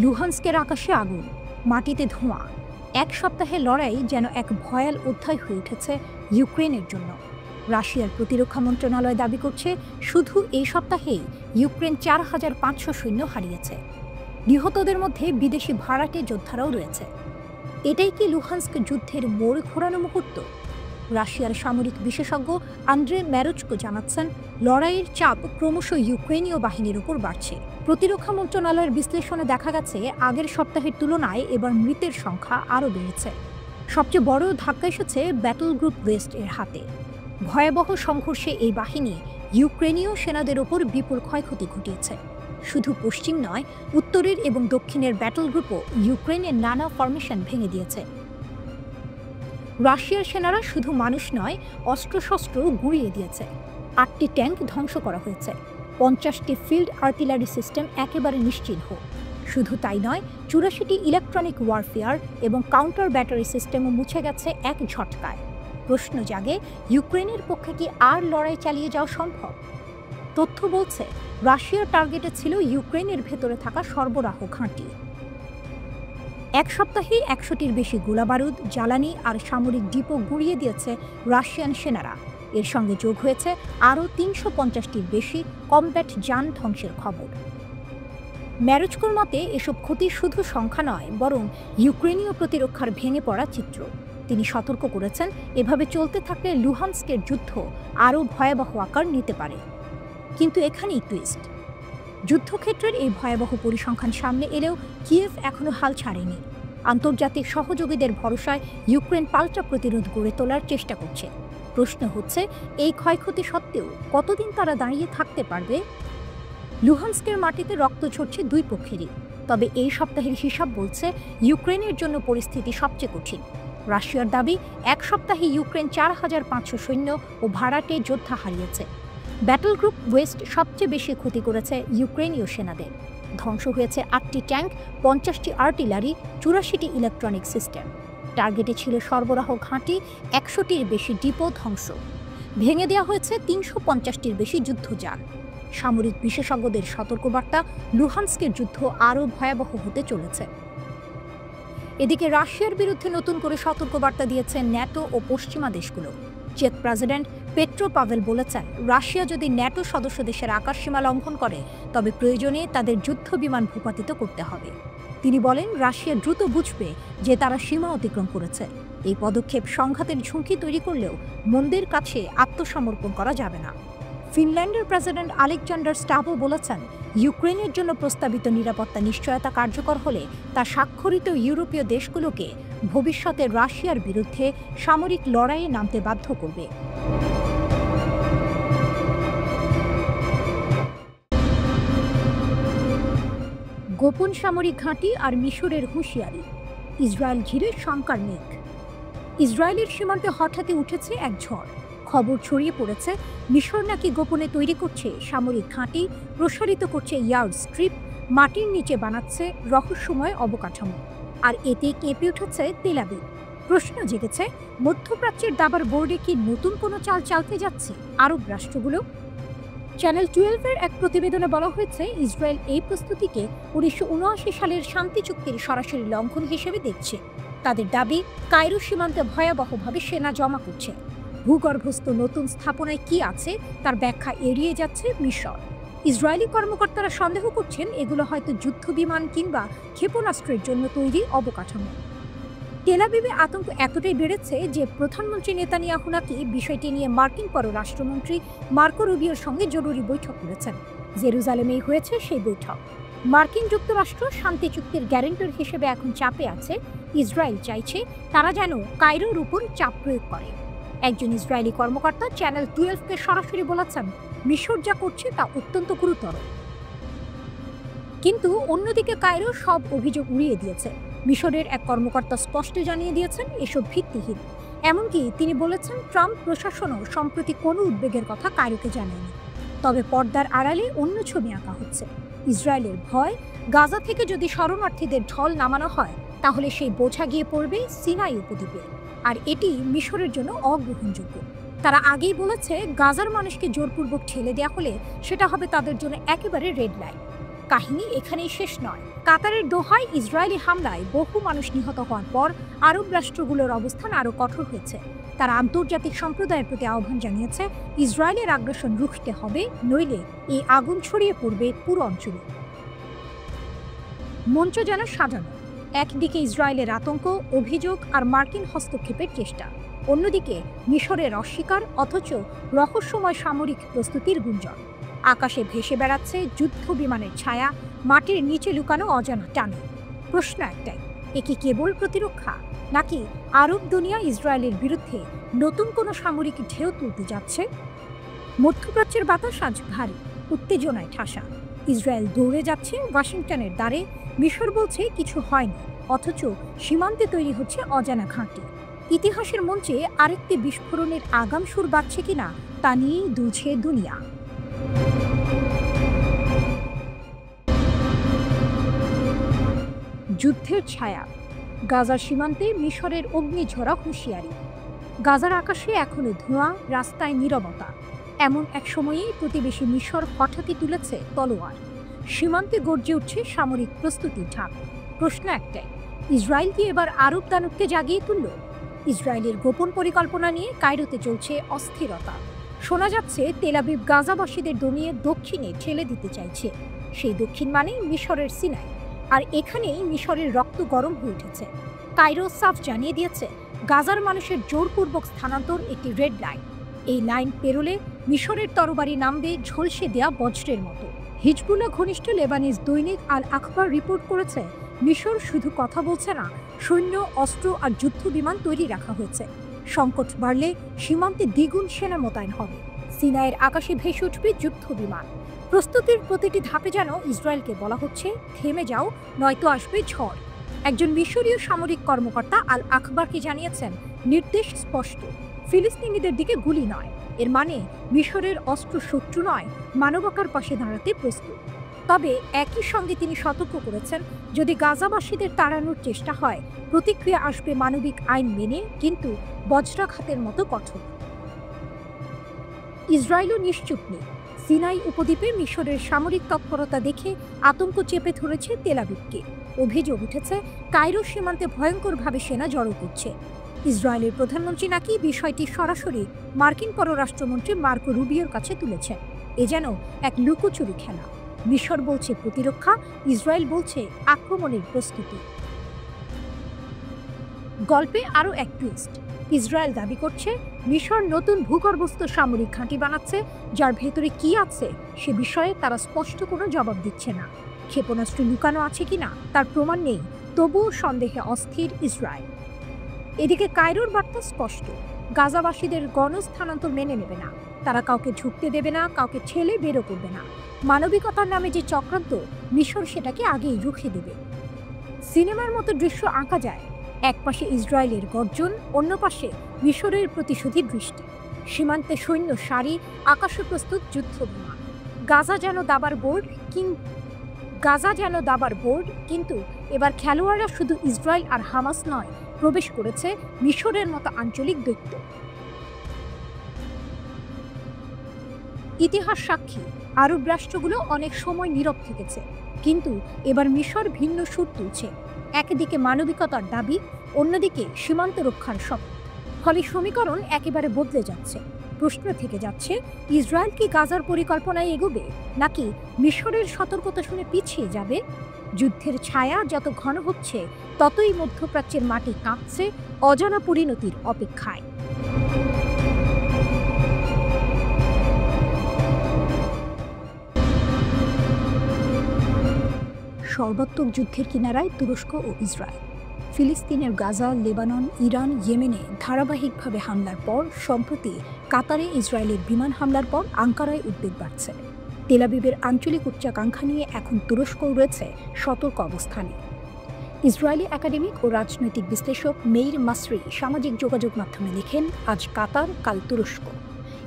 লুহান্স্কের আকাশে আগুন, মাটিতে ধোঁয়া। এক সপ্তাহের লড়াই যেন এক ভয়াল অধ্যায় হয়ে উঠেছে ইউক্রেনের জন্য। রাশিয়ার প্রতিরক্ষা মন্ত্রণালয় দাবি করছে শুধু এই সপ্তাহেই ইউক্রেন 4,500 সৈন্য হারিয়েছে। নিহতদের মধ্যে বিদেশি ভাড়াটে যোদ্ধারাও রয়েছে। এটাই কি লুহান্স্ক যুদ্ধের মোড় ঘোরানো মুহূর্ত? রাশিয়ার সামরিক বিশেষজ্ঞ আন্দ্রে ম্যারোচকো জানাচ্ছেন, লড়াইয়ের চাপ ক্রমশ ইউক্রেনীয় বাহিনীর উপর বাড়ছে। প্রতিরক্ষা মন্ত্রণালয়ের বিশ্লেষণে দেখা গেছে, আগের সপ্তাহের তুলনায় এবার মৃতের সংখ্যা আরও বেড়েছে। সবচেয়ে বড় ধাক্কা এসেছে ব্যাটল গ্রুপ ওয়েস্ট এর হাতে। ভয়াবহ সংঘর্ষে এই বাহিনী ইউক্রেনীয় সেনাদের ওপর বিপুল ক্ষয়ক্ষতি ঘটিয়েছে। শুধু পশ্চিম নয়, উত্তরের এবং দক্ষিণের ব্যাটল গ্রুপও ইউক্রেনের নানা ফরমেশন ভেঙে দিয়েছে। রাশিয়ার সেনারা শুধু মানুষ নয়, অস্ত্রশস্ত্র গুঁড়িয়ে দিয়েছে। 8টি ট্যাঙ্ক ধ্বংস করা হয়েছে, 50টি ফিল্ড আর্টিলারি সিস্টেম একেবারে নিশ্চিহ্ন। শুধু তাই নয়, 84টি ইলেকট্রনিক ওয়ারফেয়ার এবং কাউন্টার ব্যাটারি সিস্টেমও মুছে গেছে এক ঝটকায়। প্রশ্ন জাগে, ইউক্রেনের পক্ষে কি আর লড়াই চালিয়ে যাওয়া সম্ভব? তথ্য বলছে, রাশিয়ার টার্গেটে ছিল ইউক্রেনের ভেতরে থাকা সরবরাহ ঘাঁটি। এক সপ্তাহে 100টির বেশি গোলাবারুদ, জ্বালানি আর সামরিক ডিপো গুঁড়িয়ে দিয়েছে রাশিয়ান সেনারা। এর সঙ্গে যোগ হয়েছে আরও 350টির বেশি কমব্যাট যান ধ্বংসের খবর। ম্যারোচকোর মতে, এসব ক্ষতি শুধু সংখ্যা নয়, বরং ইউক্রেনীয় প্রতিরক্ষার ভেঙে পড়া চিত্র। তিনি সতর্ক করেছেন, এভাবে চলতে থাকলে লুহান্স্কের যুদ্ধ আরও ভয়াবহ আকার নিতে পারে। কিন্তু এখানেই টুইস্ট। যুদ্ধক্ষেত্রের এই ভয়াবহ পরিসংখ্যান সামনে এলেও কিয়েভ এখনও হাল ছাড়েনি। আন্তর্জাতিক সহযোগীদের ভরসায় ইউক্রেন পাল্টা প্রতিরোধ গড়ে তোলার চেষ্টা করছে। প্রশ্ন হচ্ছে, এই ক্ষয়ক্ষতি সত্ত্বেও কতদিন তারা দাঁড়িয়ে থাকতে পারবে? লুহান্স্কের মাটিতে রক্ত ঝরছে দুই পক্ষেরই। তবে এই সপ্তাহের হিসাব বলছে, ইউক্রেনের জন্য পরিস্থিতি সবচেয়ে কঠিন। রাশিয়ার দাবি, এক সপ্তাহে ইউক্রেন 4,500 সৈন্য ও ভাড়াটে যোদ্ধা হারিয়েছে। ব্যাটল গ্রুপ ওয়েস্ট সবচেয়ে বেশি ক্ষতি করেছে ইউক্রেনীয় সেনাদের। ধ্বংস হয়েছে 8টি ট্যাঙ্ক, 50টি আর্টিলারি, 84টি ইলেকট্রনিক সিস্টেম। টার্গেটে ছিল সরবরাহ ঘাঁটি, 100টির বেশি ডিপো ধ্বংস। ভেঙে দেওয়া হয়েছে 350টির বেশি যুদ্ধযান। সামরিক বিশেষজ্ঞদের সতর্কবার্তা, লুহান্স্কের যুদ্ধ আরও ভয়াবহ হতে চলেছে। এদিকে রাশিয়ার বিরুদ্ধে নতুন করে সতর্কবার্তা দিয়েছে ন্যাটো ও পশ্চিমা দেশগুলো। চেক প্রেসিডেন্ট পেট্রো পাভেল বলেছেন, রাশিয়া যদি ন্যাটো সদস্য দেশের আকাশসীমা লঙ্ঘন করে, তবে প্রয়োজনে তাদের যুদ্ধ বিমান ভূপাতিত করতে হবে। তিনি বলেন, রাশিয়া দ্রুত বুঝবে যে তারা সীমা অতিক্রম করেছে। এই পদক্ষেপ সংঘাতের ঝুঁকি তৈরি করলেও মন্দের কাছে আত্মসমর্পণ করা যাবে না। ফিনল্যান্ডের প্রেসিডেন্ট আলেকজান্ডার স্টাভো বলেছেন, ইউক্রেনের জন্য প্রস্তাবিত নিরাপত্তা নিশ্চয়তা কার্যকর হলে তা স্বাক্ষরিত ইউরোপীয় দেশগুলোকে ভবিষ্যতে রাশিয়ার বিরুদ্ধে সামরিক লড়াইয়ে নামতে বাধ্য করবে। গোপন সামরিক ঘাঁটি আর মিশরের হুঁশিয়ারি। ইসরায়েল ঘিরে শঙ্কার মেঘ। ইসরায়েলের সীমান্তে হঠাৎই উঠেছে এক ঝড়। খবর ছড়িয়ে পড়েছে, মিশর নাকি গোপনে তৈরি করছে সামরিক ঘাঁটি, প্রসারিত করছে ইয়ার্ড স্ট্রিপ, মাটির নিচে বানাচ্ছে রহস্যময় অবকাঠামো। আর এতে কেঁপে উঠেছে তেল আবিব। প্রশ্ন জেগেছে, মধ্যপ্রাচ্যের দাবার বোর্ডে কি নতুন কোনো চাল চালতে যাচ্ছে আরব রাষ্ট্রগুলো? চ্যানেল 12-এর এক প্রতিবেদনে বলা হয়েছে, ইসরায়েল এই প্রস্তুতিকে 1979 সালের শান্তি চুক্তির সরাসরি লঙ্ঘন হিসেবে দেখছে। তাদের দাবি, কায়রো সীমান্তে ভয়াবহভাবে সেনা জমা করছে। ভূগর্ভস্থ নতুন স্থাপনায় কি আছে তার ব্যাখ্যা এড়িয়ে যাচ্ছে মিশর। ইসরায়েলি কর্মকর্তারা সন্দেহ করছেন, এগুলো হয়তো যুদ্ধবিমান কিংবা ক্ষেপণাস্ত্রের জন্য তৈরি অবকাঠামো। তেল আবিবে আতঙ্ক এতটাই বেড়েছে যে প্রধানমন্ত্রী নেতানিয়াহু নাকি বিষয়টি নিয়ে মার্কিন পররাষ্ট্রমন্ত্রী মার্কো রুবিওর সঙ্গে জরুরি বৈঠক করেছেন। জেরুজালেমেই হয়েছে সেই বৈঠক। মার্কিন যুক্তরাষ্ট্র শান্তি চুক্তির গ্যারান্টর হিসেবে এখন চাপে আছে। ইসরায়েল চাইছে তারা যেন কায়রোর উপর চাপ প্রয়োগ করে। একজন ইসরায়েলি কর্মকর্তা চ্যানেল 12-কে সরাসরি বলেছেন, মিশর যা করছে তা অত্যন্ত গুরুতর। কিন্তু অন্যদিকে কায়রো সব অভিযোগ উড়িয়ে দিয়েছে। মিশরের এক কর্মকর্তা স্পষ্ট জানিয়ে দিয়েছেন, এসব ভিত্তিহীন। এমনকি তিনি বলেছেন, ট্রাম্প প্রশাসনও সম্প্রতি কোনো উদ্বেগের কথা কায়রোকে জানায়নি। তবে পর্দার আড়ালে অন্য ছবি আঁকা হচ্ছে। ইসরায়েলের ভয়, গাজা থেকে যদি শরণার্থীদের ঢল নামানো হয়, তাহলে সেই বোঝা গিয়ে পড়বে সিনাই উপদ্বীপে। আর এটি মিশরের জন্য অগ্রহণযোগ্য। তারা আগেই বলেছে, গাজার মানুষকে জোরপূর্বক ঠেলে দেওয়া হলে সেটা হবে তাদের জন্য একেবারে রেড লাইন। কাহিনী এখানেই শেষ নয়। কাতারের দোহায় ইসরায়েলি হামলায় বহু মানুষ নিহত হওয়ার পর আরব রাষ্ট্রগুলোর অবস্থান আরও কঠোর হয়েছে। তারা আন্তর্জাতিক সম্প্রদায়ের প্রতি আহ্বান জানিয়েছে, ইসরায়েলের আগ্রাসন রুখতে হবে, নইলে এই আগুন ছড়িয়ে পড়বে পুরো অঞ্চলে। মঞ্চ যেন সাজানো। একদিকে ইসরায়েলের আতঙ্ক, অভিযোগ আর মার্কিন হস্তক্ষেপের চেষ্টা, অন্যদিকে মিশরের অস্বীকার অথচ রহস্যময় সামরিক প্রস্তুতির গুঞ্জন। আকাশে ভেসে বেড়াচ্ছে যুদ্ধ বিমানের ছায়া, মাটির নিচে লুকানো অজানা টানে। প্রশ্ন একটাই, এ কি কেবল প্রতিরক্ষা, নাকি আরব দুনিয়া ইসরায়েলের বিরুদ্ধে নতুন কোনো সামরিক ঢেউ তুলতে যাচ্ছে? মধ্যপ্রাচ্যের বাতাস আজ ভারী, উত্তেজনায় ঠাসা। ইসরায়েল দৌড়ে যাচ্ছে ওয়াশিংটনের দ্বারে, মিশর বলছে কিছু হয়নি, অথচ সীমান্তে তৈরি হচ্ছে অজানা ঘাঁটি। ইতিহাসের মঞ্চে আরেকটি বিস্ফোরণের আগাম সুর বাজছে কিনা তা নিয়েই দুলছে দুনিয়া। যুদ্ধের ছায়া। গাজার সীমান্তে মিশরের অগ্নিঝরা হুঁশিয়ারি। গাজার আকাশে এখনো ধোঁয়া, রাস্তায় নীরবতা। এমন এক সময়েই প্রতিবেশী মিশর হঠাৎই তুলেছে তলোয়ার। সীমান্তে গর্জে উঠছে সামরিক প্রস্তুতির ঢাক। প্রশ্ন একটাই, ইসরায়েল কি এবার আরব দানবকে জাগিয়ে তুলল? ইসরায়েলের গোপন পরিকল্পনা নিয়ে কায়রোতে চলছে অস্থিরতা। শোনা যাচ্ছে তেল আবিব গাজাবাসীদের দমিয়ে দক্ষিণে ঠেলে দিতে চাইছে। সেই দক্ষিণ মানেই মিশরের সিনাই। আর এখানেই মিশরের রক্ত গরম হয়ে উঠেছে। কায়রো সাফ জানিয়ে দিয়েছে, গাজার মানুষের জোরপূর্বক স্থানান্তর একটি রেড লাইন। এই লাইন পেরোলে মিশরের তরবারি নামবে ঝলসে দেয়া বজ্রের মতো। হিজবুল্লাহ ঘনিষ্ঠ লেবানিজ দৈনিক আল আখবার রিপোর্ট করেছে, মিশর শুধু কথা বলছে না, সৈন্য, অস্ত্র আর যুদ্ধ বিমান তৈরি রাখা হয়েছে। সংকট বাড়লে সীমান্তে দ্বিগুণ সেনা মোতায়েন হবে। সিনাইয়ের আকাশে ভেসে উঠবে যুদ্ধ বিমান। প্রস্তুতির প্রতিটি ধাপে যেন ইসরায়েলকে বলা হচ্ছে, থেমে যাও, নয়তো আসবে ঝড়। একজন মিশরীয় সামরিক কর্মকর্তা আল আখবারকে জানিয়েছেন, নির্দেশ স্পষ্ট, ফিলিস্তিনিদের দিকে গুলি নয়। এর মানে মিশরের অস্ত্র শত্রু নয়, মানবতার পাশে দাঁড়াতে প্রস্তুত। তবে একই সঙ্গে তিনি সতর্ক করেছেন, যদি গাজাবাসীদের তাড়ানোর চেষ্টা হয়, প্রতিক্রিয়া আসবে মানবিক আইন মেনে, কিন্তু বজ্রাঘাতের মতো কঠোর। ইসরায়েলও নিশ্চুপ নেই। সিনাই উপদ্বীপে মিশরের সামরিক তৎপরতা দেখে আতঙ্ক চেপে ধরেছে তেল আবিবকে। অভিযোগ উঠেছে, কায়রো সীমান্তে ভয়ঙ্করভাবে সেনা জড়ো করছে। ইসরায়েলের প্রধানমন্ত্রী নাকি বিষয়টি সরাসরি মার্কিন পররাষ্ট্রমন্ত্রী মার্কো রুবিওর কাছে তুলেছেন। এ যেন এক লুকোচুরি খেলা। মিশর বলছে প্রতিরক্ষা, ইসরায়েল বলছে আক্রমণের প্রস্তুতি। গল্পে আরও এক টুইস্ট। ইসরায়েল দাবি করছে, মিশর নতুন ভূগর্ভস্থ সামরিক ঘাঁটি বানাচ্ছে, যার ভেতরে কি আছে সে বিষয়ে তারা স্পষ্ট কোনো জবাব দিচ্ছে না। ক্ষেপণাস্ত্র লুকানো আছে কিনা তার প্রমাণ নেই, তবুও সন্দেহে অস্থির ইসরায়েল। এদিকে কায়রোর বার্তা স্পষ্ট, গাজাবাসীদের গণস্থানান্তর মেনে নেবে না। তারা কাউকে ঢুকতে দেবে না, কাউকে ঠেলে বেরো করবে না। মানবিকতার নামে যে চক্রান্ত, মিশর সেটাকে আগেই রুখে দেবে। সিনেমার মতো দৃশ্য আঁকা যায়। এক পাশে ইসরায়েলের গর্জন, অন্য পাশে মিশরের প্রতিশোধী দৃষ্টি। সীমান্তে সৈন্য সারি, আকাশে প্রস্তুত যুদ্ধ বিমান। গাজা যেন দাবার বোর্ড, কিন্তু এবার খেলোয়াড়রা শুধু ইসরায়েল আর হামাস নয়, প্রবেশ করেছে মিশরের মতো আঞ্চলিক দৈত্য। ইতিহাস সাক্ষী, আরব রাষ্ট্রগুলো অনেক সময় নীরব থেকেছে, কিন্তু এবার মিশর ভিন্ন সুর তুলছে। একদিকে মানবিকতার দাবি, অন্যদিকে সীমান্ত রক্ষার শপথ। ফলে সমীকরণ একেবারে বদলে যাচ্ছে। প্রশ্ন থেকে যাচ্ছে, ইসরায়েল কি গাজার পরিকল্পনায় এগোবে, নাকি মিশরের সতর্কতা শুনে পিছিয়ে যাবে? যুদ্ধের ছায়া যত ঘন হচ্ছে, ততই মধ্যপ্রাচ্যের মাটি কাঁপছে অজানা পরিণতির অপেক্ষায়। সর্বাত্মক যুদ্ধের কিনারায় তুরস্ক ও ইসরায়েল। ফিলিস্তিনের গাজা, লেবানন, ইরান, ইয়েমেনে ধারাবাহিকভাবে হামলার পর সম্প্রতি কাতারে ইসরায়েলের বিমান হামলার পর আঙ্কারায় উদ্বেগ বাড়ছে। তেল আবিবের আঞ্চলিক উচ্চাকাঙ্ক্ষা নিয়ে এখন তুরস্কও রয়েছে সতর্ক অবস্থানে। ইসরায়েলি একাডেমিক ও রাজনৈতিক বিশ্লেষক মেইর মাসরি সামাজিক যোগাযোগ মাধ্যমে লিখেন, আজ কাতার, কাল তুরস্ক।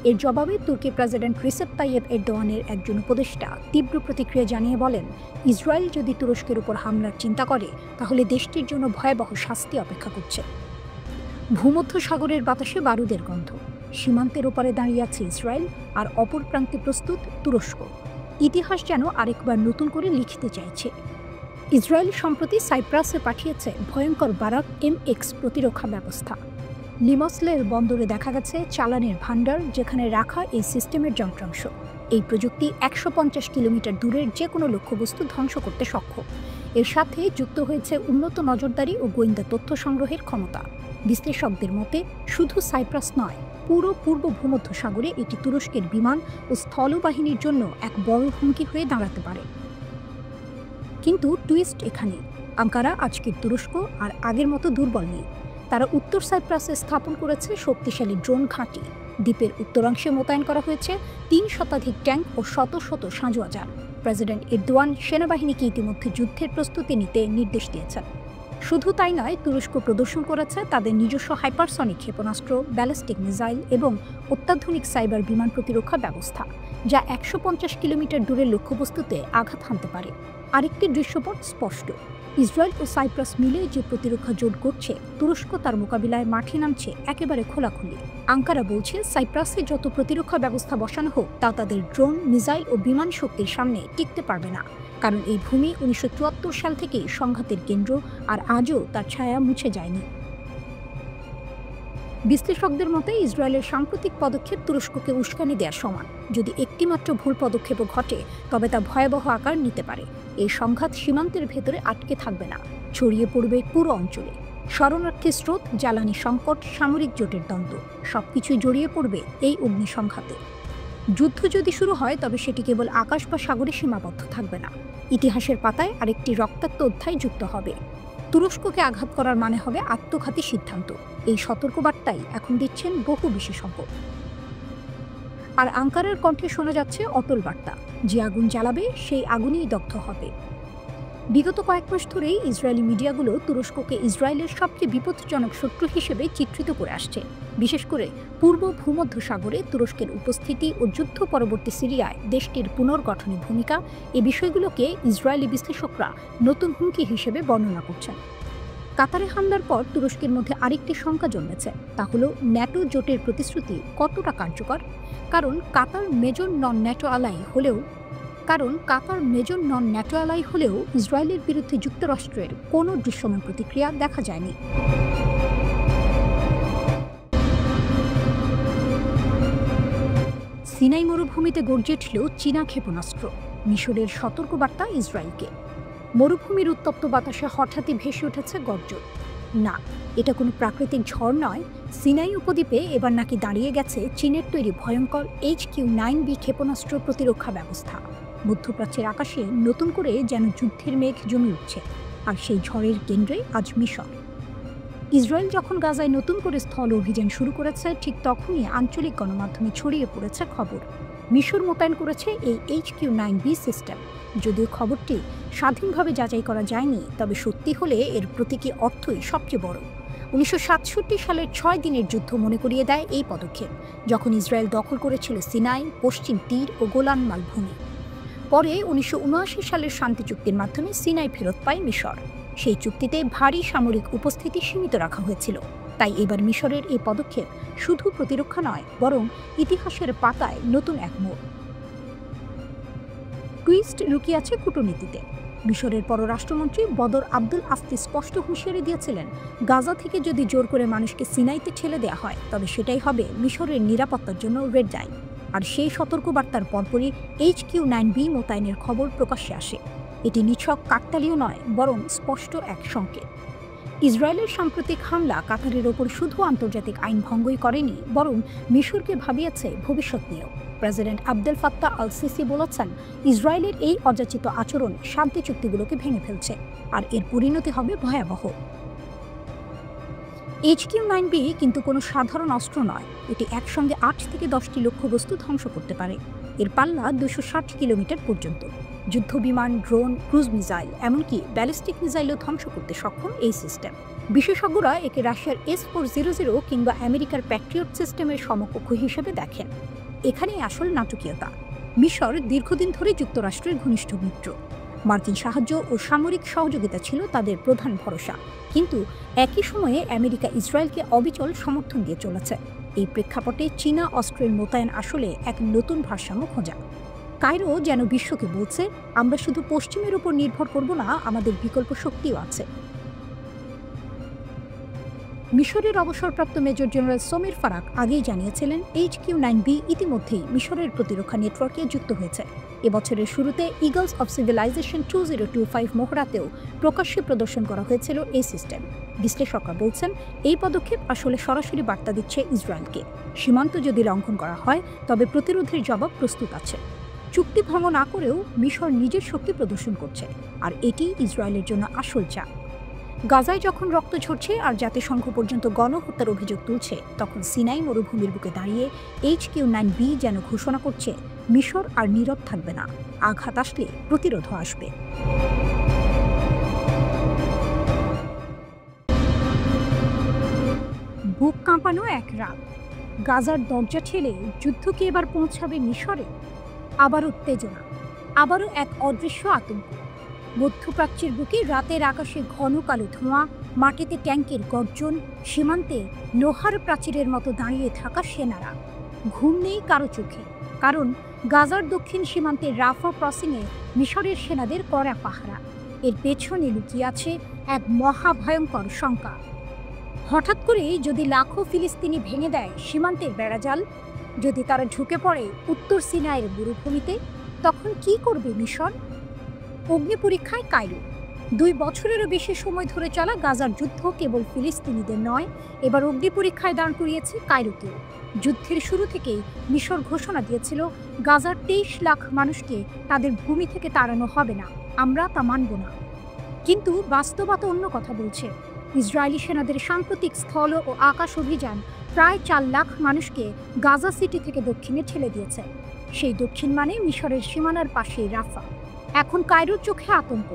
এর জবাবে তুর্কি প্রেসিডেন্ট রিসেপ তাইয়েপ এরদোয়ানের একজন উপদেষ্টা তীব্র প্রতিক্রিয়া জানিয়ে বলেন, ইসরায়েল যদি তুরস্কের উপর হামলার চিন্তা করে, তাহলে দেশটির জন্য ভয়াবহ শাস্তি অপেক্ষা করছে। ভূমধ্য সাগরের বাতাসে বারুদের গন্ধ। সীমান্তের ওপারে দাঁড়িয়ে আছে ইসরায়েল, আর অপর প্রান্তে প্রস্তুত তুরস্ক। ইতিহাস যেন আরেকবার নতুন করে লিখতে চাইছে। ইসরায়েল সম্প্রতি সাইপ্রাসে পাঠিয়েছে ভয়ঙ্কর বারাক MX প্রতিরক্ষা ব্যবস্থা। লিমসলের বন্দরে দেখা গেছে চালানের ভাণ্ডার, যেখানে রাখা এই সিস্টেমের যন্ত্রাংশ। এই প্রযুক্তি 150 কিলোমিটার দূরের যে কোনো লক্ষ্যবস্তু ধ্বংস করতে সক্ষম। এর সাথে যুক্ত হয়েছে উন্নত নজরদারি ও গোয়েন্দা তথ্য সংগ্রহের ক্ষমতা। বিশ্লেষকদের মতে শুধু সাইপ্রাস নয়, পুরো পূর্ব ভূমধ্যসাগরে এটি তুরস্কের বিমান ও স্থলবাহিনীর জন্য এক বড় হুমকি হয়ে দাঁড়াতে পারে। কিন্তু টুইস্ট এখানে, আঙ্কারা আজকের তুরস্ক আর আগের মতো দুর্বল নেই। তারা উত্তর সাইপ্রাসে স্থাপন করেছে শক্তিশালী ড্রোন ঘাঁটি। দ্বীপের উত্তরাংশে মোতায়েন করা হয়েছে 3 শতাধিক ট্যাঙ্ক ও শত শত সাঁজোয়া যান। প্রেসিডেন্ট এরদোয়ান সেনাবাহিনীকে ইতিমধ্যে যুদ্ধের প্রস্তুতি নিতে নির্দেশ দিয়েছেন। শুধু তাই নয়, তুরস্ক প্রদর্শন করেছে তাদের নিজস্ব হাইপারসনিক ক্ষেপণাস্ত্র, ব্যালিস্টিক মিসাইল এবং অত্যাধুনিক সাইবার বিমান প্রতিরক্ষা ব্যবস্থা, যা 150 কিলোমিটার দূরের লক্ষ্যবস্তুতে আঘাত হানতে পারে। আরেকটি দৃশ্যপট স্পষ্ট, ইসরায়েল ও সাইপ্রাস মিলে যে প্রতিরক্ষা জোট করছে, তুরস্ক তার মোকাবিলায় মাঠে নামছে একেবারে খোলাখুলি। আঙ্কারা বলছে সাইপ্রাসে যত প্রতিরক্ষা ব্যবস্থা বসানো হোক, তা তাদের ড্রোন, মিসাইল ও বিমান শক্তির সামনে টিকতে পারবে না। কারণ এই ভূমি 1974 সাল থেকেই সংঘাতের কেন্দ্র, আর আজও তার ছায়া মুছে যায়নি। বিশ্লেষকদের মতে ইসরায়েলের সাম্প্রতিক পদক্ষেপ তুরস্ককে উস্কানি দেওয়ার সমান। যদি একটিমাত্র ভুল পদক্ষেপও ঘটে, তবে তা ভয়াবহ আকার নিতে পারে। এই সংঘাত সীমান্তের ভেতরে আটকে থাকবে না, ছড়িয়ে পড়বে পুরো অঞ্চলে। শরণার্থী স্রোত, জ্বালানি সংকট, সামরিক জোটের দ্বন্দ্ব, সবকিছুই জড়িয়ে পড়বে এই অগ্নিসংঘাতে। যুদ্ধ যদি শুরু হয়, তবে সেটি কেবল আকাশ বা সাগরে সীমাবদ্ধ থাকবে না। ইতিহাসের পাতায় আরেকটি রক্তাক্ত অধ্যায় যুক্ত হবে। তুরস্ককে আঘাত করার মানে হবে আত্মঘাতী সিদ্ধান্ত। এই সতর্কবার্তাই এখন দিচ্ছেন বহু বিশেষজ্ঞ। আর আঙ্কারার কণ্ঠে শোনা যাচ্ছে অটল বার্তা, যে আগুন জ্বালাবে সেই আগুনেই দগ্ধ হবে। বিগত কয়েক মাস ধরেই ইসরায়েলি মিডিয়াগুলো তুরস্ককে ইসরায়েলের সবচেয়ে বিপজ্জনক শত্রু হিসেবে চিত্রিত করে আসছে। বিশেষ করে পূর্ব ভূমধ্যসাগরে তুরস্কের উপস্থিতি ও যুদ্ধ পরবর্তী সিরিয়ায় দেশটির পুনর্গঠনে ভূমিকা, এই বিষয়গুলোকে ইসরায়েলি বিশ্লেষকরা নতুন হুমকি হিসেবে বর্ণনা করছেন। কাতারে হামলার পর তুরস্কের মধ্যে আরেকটি শঙ্কা জন্মেছে, তা হলো ন্যাটো জোটের প্রতিশ্রুতি কতটা কার্যকর। কারণ কাতার মেজর নন ন্যাটো অ্যালাই হলেও ইসরায়েলের বিরুদ্ধে যুক্তরাষ্ট্রের কোনো দৃশ্যমান প্রতিক্রিয়া দেখা যায়নি। সিনাই মরুভূমিতে গর্জে উঠল চীনা ক্ষেপণাস্ত্র, মিশরের সতর্কবার্তা ইসরায়েলকে। মরুভূমির উত্তপ্ত বাতাসে হঠাৎই ভেসে উঠেছে গর্জন। না, এটা কোনো প্রাকৃতিক ঝড় নয়। সিনাই উপদ্বীপে এবার নাকি দাঁড়িয়ে গেছে চীনের তৈরি ভয়ঙ্কর HQ-9B ক্ষেপণাস্ত্র প্রতিরক্ষা ব্যবস্থা। মধ্যপ্রাচ্যের আকাশে নতুন করে যেন যুদ্ধের মেঘ জমে উঠছে, আর সেই ঝড়ের কেন্দ্রে আজ মিশর। ইসরায়েল যখন গাজায় নতুন করে স্থল অভিযান শুরু করেছে, ঠিক তখনই আঞ্চলিক গণমাধ্যমে ছড়িয়ে পড়েছে খবর মিশর মোতায়েন করেছে এই HQ-9B সিস্টেম। যদিও খবরটি স্বাধীনভাবে যাচাই করা যায়নি, তবে সত্যি হলে এর প্রতীকী অর্থই সবচেয়ে বড়। 1967 সালের 6 দিনের যুদ্ধ মনে করিয়ে দেয় এই পদক্ষেপ, যখন ইসরায়েল দখল করেছিল সিনাই, পশ্চিম তীর ও গোলান মালভূমি। পরে 1979 সালের শান্তি চুক্তির মাধ্যমে সিনাই ফেরত পায় মিশর। সেই চুক্তিতে ভারী সামরিক উপস্থিতি সীমিত রাখা হয়েছিল। তাই এবার মিশরের এই পদক্ষেপ শুধু প্রতিরক্ষা নয়, বরং ইতিহাসের পাতায় নতুন এক মোড়। টুইস্ট লুকিয়ে আছে কূটনীতিতে। মিশরের পররাষ্ট্রমন্ত্রী বদর আব্দুল আফতি স্পষ্ট হুঁশিয়ারি দিয়েছিলেন, গাজা থেকে যদি জোর করে মানুষকে সিনাইতে ঠেলে দেওয়া হয়, তবে সেটাই হবে মিশরের নিরাপত্তার জন্য রেড লাইন। আর সেই সতর্কবার্তার পরপরই HQ-9B মোতায়েনের খবর প্রকাশ্যে আসে। এটি নিছক কাকতালীয় নয়, বরং স্পষ্ট এক সংকেত। ইসরায়েলের সাম্প্রতিক হামলা কাতারের ওপর শুধু আন্তর্জাতিক আইন ভঙ্গই করেনি, বরং মিশরকে ভাবিয়েছে ভবিষ্যৎ নিয়েও। প্রেসিডেন্ট আবদেল ফাত্তাহ আল-সিসি বলেছেন, ইসরায়েলের এই অযাচিত আচরণ শান্তি চুক্তিগুলোকে ভেঙে ফেলছে, আর এর পরিণতি হবে ভয়াবহ। HQ-9B কিন্তু কোনো সাধারণ অস্ত্র নয়। এটি একসঙ্গে 8 থেকে 10টি লক্ষ্যবস্তু ধ্বংস করতে পারে। এর পাল্লা 260 কিলোমিটার পর্যন্ত। যুদ্ধবিমান, ড্রোন, ক্রুজ মিসাইল, এমনকি ব্যালিস্টিক মিসাইলও ধ্বংস করতে সক্ষম এই সিস্টেম। বিশেষজ্ঞরা একে রাশিয়ার S-400 কিংবা আমেরিকার প্যাট্রিয়ট সিস্টেমের সমকক্ষ হিসেবে দেখেন। এখানেই আসল নাটকীয়তা। মিশর দীর্ঘদিন ধরে যুক্তরাষ্ট্রের ঘনিষ্ঠ মিত্র। মার্কিন সাহায্য ও সামরিক সহযোগিতা ছিল তাদের প্রধান ভরসা। কিন্তু একই সময়ে আমেরিকা ইসরায়েলকে অবিচল সমর্থন দিয়ে চলেছে। এই প্রেক্ষাপটে চীনা অস্ত্রের মোতায়েন আসলে এক নতুন ভারসাম্য খোঁজা। কায়রো যেন বিশ্বকে বলছে, আমরা শুধু পশ্চিমের উপর নির্ভর করব না, আমাদের বিকল্প শক্তিও আছে। মিশরের অবসরপ্রাপ্ত মেজর জেনারেল সমীর ফারাক আগেই জানিয়েছিলেন HQ-9B ইতিমধ্যেই মিশরের প্রতিরক্ষা নেটওয়ার্কে যুক্ত হয়েছে। এবছরের শুরুতে ইগলস অফ সিভিলাইজেশন 2025 মহড়াতেও প্রকাশ্যে প্রদর্শন করা হয়েছিল এই সিস্টেম। বিশ্লেষকরা বলছেন, এই পদক্ষেপ আসলে সরাসরি বার্তা দিচ্ছে ইসরায়েলকে, সীমান্ত যদি লঙ্ঘন করা হয় তবে প্রতিরোধের জবাব প্রস্তুত আছে। চুক্তি ভঙ্গ না করেও মিশর নিজের শক্তি প্রদর্শন করছে, আর এটি ইসরায়েলের জন্য আসল চাপ। গাজায় যখন রক্ত ঝরছে আর জাতিসংঘ পর্যন্ত গণহত্যার অভিযোগ তুলছে, তখন সিনাই মরুভূমির বুকে দাঁড়িয়ে HQ-9B যেন ঘোষণা করছে, মিশর আর নীরব থাকবে না, আঘাত আসলে প্রতিরোধও আসবে। বুক কাঁপানো এক রাত, গাজার দরজা ঠেলে যুদ্ধ কি এবার পৌঁছাবে মিশরে? আবার উত্তেজনা, আবারও এক অদৃশ্য আতঙ্ক। মধ্যপ্রাচ্যের বুকে রাতের আকাশে ঘন কালো ধোঁয়া, মাটিতে ট্যাঙ্কের গর্জন, সীমান্তে লোহার প্রাচীরের মতো দাঁড়িয়ে থাকা সেনারা। ঘুম নেই কারো চোখে, কারণ গাজার দক্ষিণ সীমান্তের রাফা ক্রসিংয়ে মিশরের সেনাদের কড়া পাহারা। এর পেছনে লুকিয়ে আছে এক মহাভয়ঙ্কর শঙ্কা। হঠাৎ করে যদি লাখো ফিলিস্তিনি ভেঙে দেয় সীমান্তের বেড়াজাল, যদি তারা ঢুকে পড়ে উত্তর সিনাইয়ের মরুভূমিতে, তখন কি করবে মিশর? অগ্নি পরীক্ষায় কায়রো। 2 বছরেরও বেশি সময় ধরে চলা গাজার যুদ্ধ কেবল ফিলিস্তিনিদের নয়, এবার অগ্নি পরীক্ষায় দাঁড় করিয়েছে কায়রোকেও। যুদ্ধের শুরু থেকেই মিশর ঘোষণা দিয়েছিল, গাজার 23 লাখ মানুষকে তাদের ভূমি থেকে তাড়ানো হবে না, আমরা তা মানব না। কিন্তু বাস্তবতা অন্য কথা বলছে। ইসরায়েলি সেনাদের সাম্প্রতিক স্থল ও আকাশ অভিযান প্রায় 4 লাখ মানুষকে গাজা সিটি থেকে দক্ষিণে ঠেলে দিয়েছে। সেই দক্ষিণ মানে মিশরের সীমানার পাশেই রাফা। এখন কায়রোর চোখে আতঙ্ক,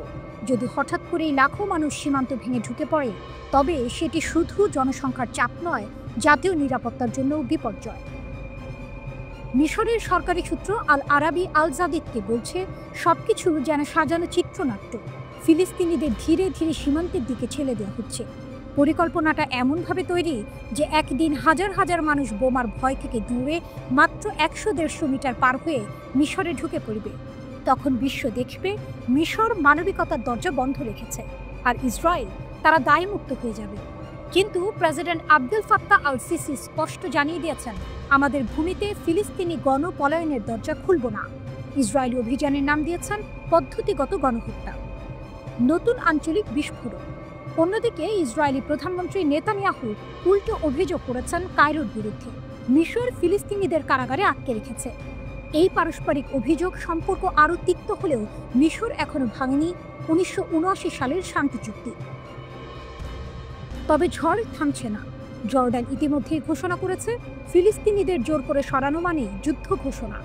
যদি হঠাৎ করেই লাখো মানুষ সীমান্ত ভেঙে ঢুকে পড়ে, তবে সেটি শুধু জনসংখ্যার চাপ নয়, জাতীয় নিরাপত্তার জন্যও বিপর্যয়। মিশরের সরকারি সূত্র আল আরাবি আল জাদিদকে বলছে, সবকিছু যেন সাজানো চিত্রনাট্য। ফিলিস্তিনিদের ধীরে ধীরে সীমান্তের দিকে ঠেলে দেওয়া হচ্ছে। পরিকল্পনাটা এমনভাবে তৈরি যে একদিন হাজার হাজার মানুষ বোমার ভয় থেকে দূরে মাত্র 100-150 মিটার পার হয়ে মিশরে ঢুকে পড়বে। তখন বিশ্ব দেখবে মিশর মানবিকতার দরজা বন্ধ রেখেছে, আর ইসরায়েল তারা দায়মুক্ত হয়ে যাবে। কিন্তু president Abdul Fattah al CC স্পষ্ট জানিয়ে দিয়েছেন, আমাদের ভূমিতে ফিলিস্তিনি গণপলায়নের দরজা খুলব না। ইসরায়েলি অভিযানের নাম দিয়েছেন পদ্ধতিগত গণহত্যা, নতুন আঞ্চলিক বিস্ফোরণ। অন্যদিকে ইসরায়েলি প্রধানমন্ত্রী নেতানিয়াহু উল্টো অভিযোগ করেছেন কায়রোর বিরুদ্ধে, মিশর ফিলিস্তিনিদের কারাগারে আটকে রেখেছে। এই পারস্পরিক অভিযোগ সম্পর্ক আরও তিক্ত হলেও মিশর এখনো ভাঙেনি 1979 সালের শান্তি চুক্তি। তবে ঝড় থামছে না। জর্ডান ইতিমধ্যেই ঘোষণা করেছে, ফিলিস্তিনিদের জোর করে সরানো মানে যুদ্ধ ঘোষণা।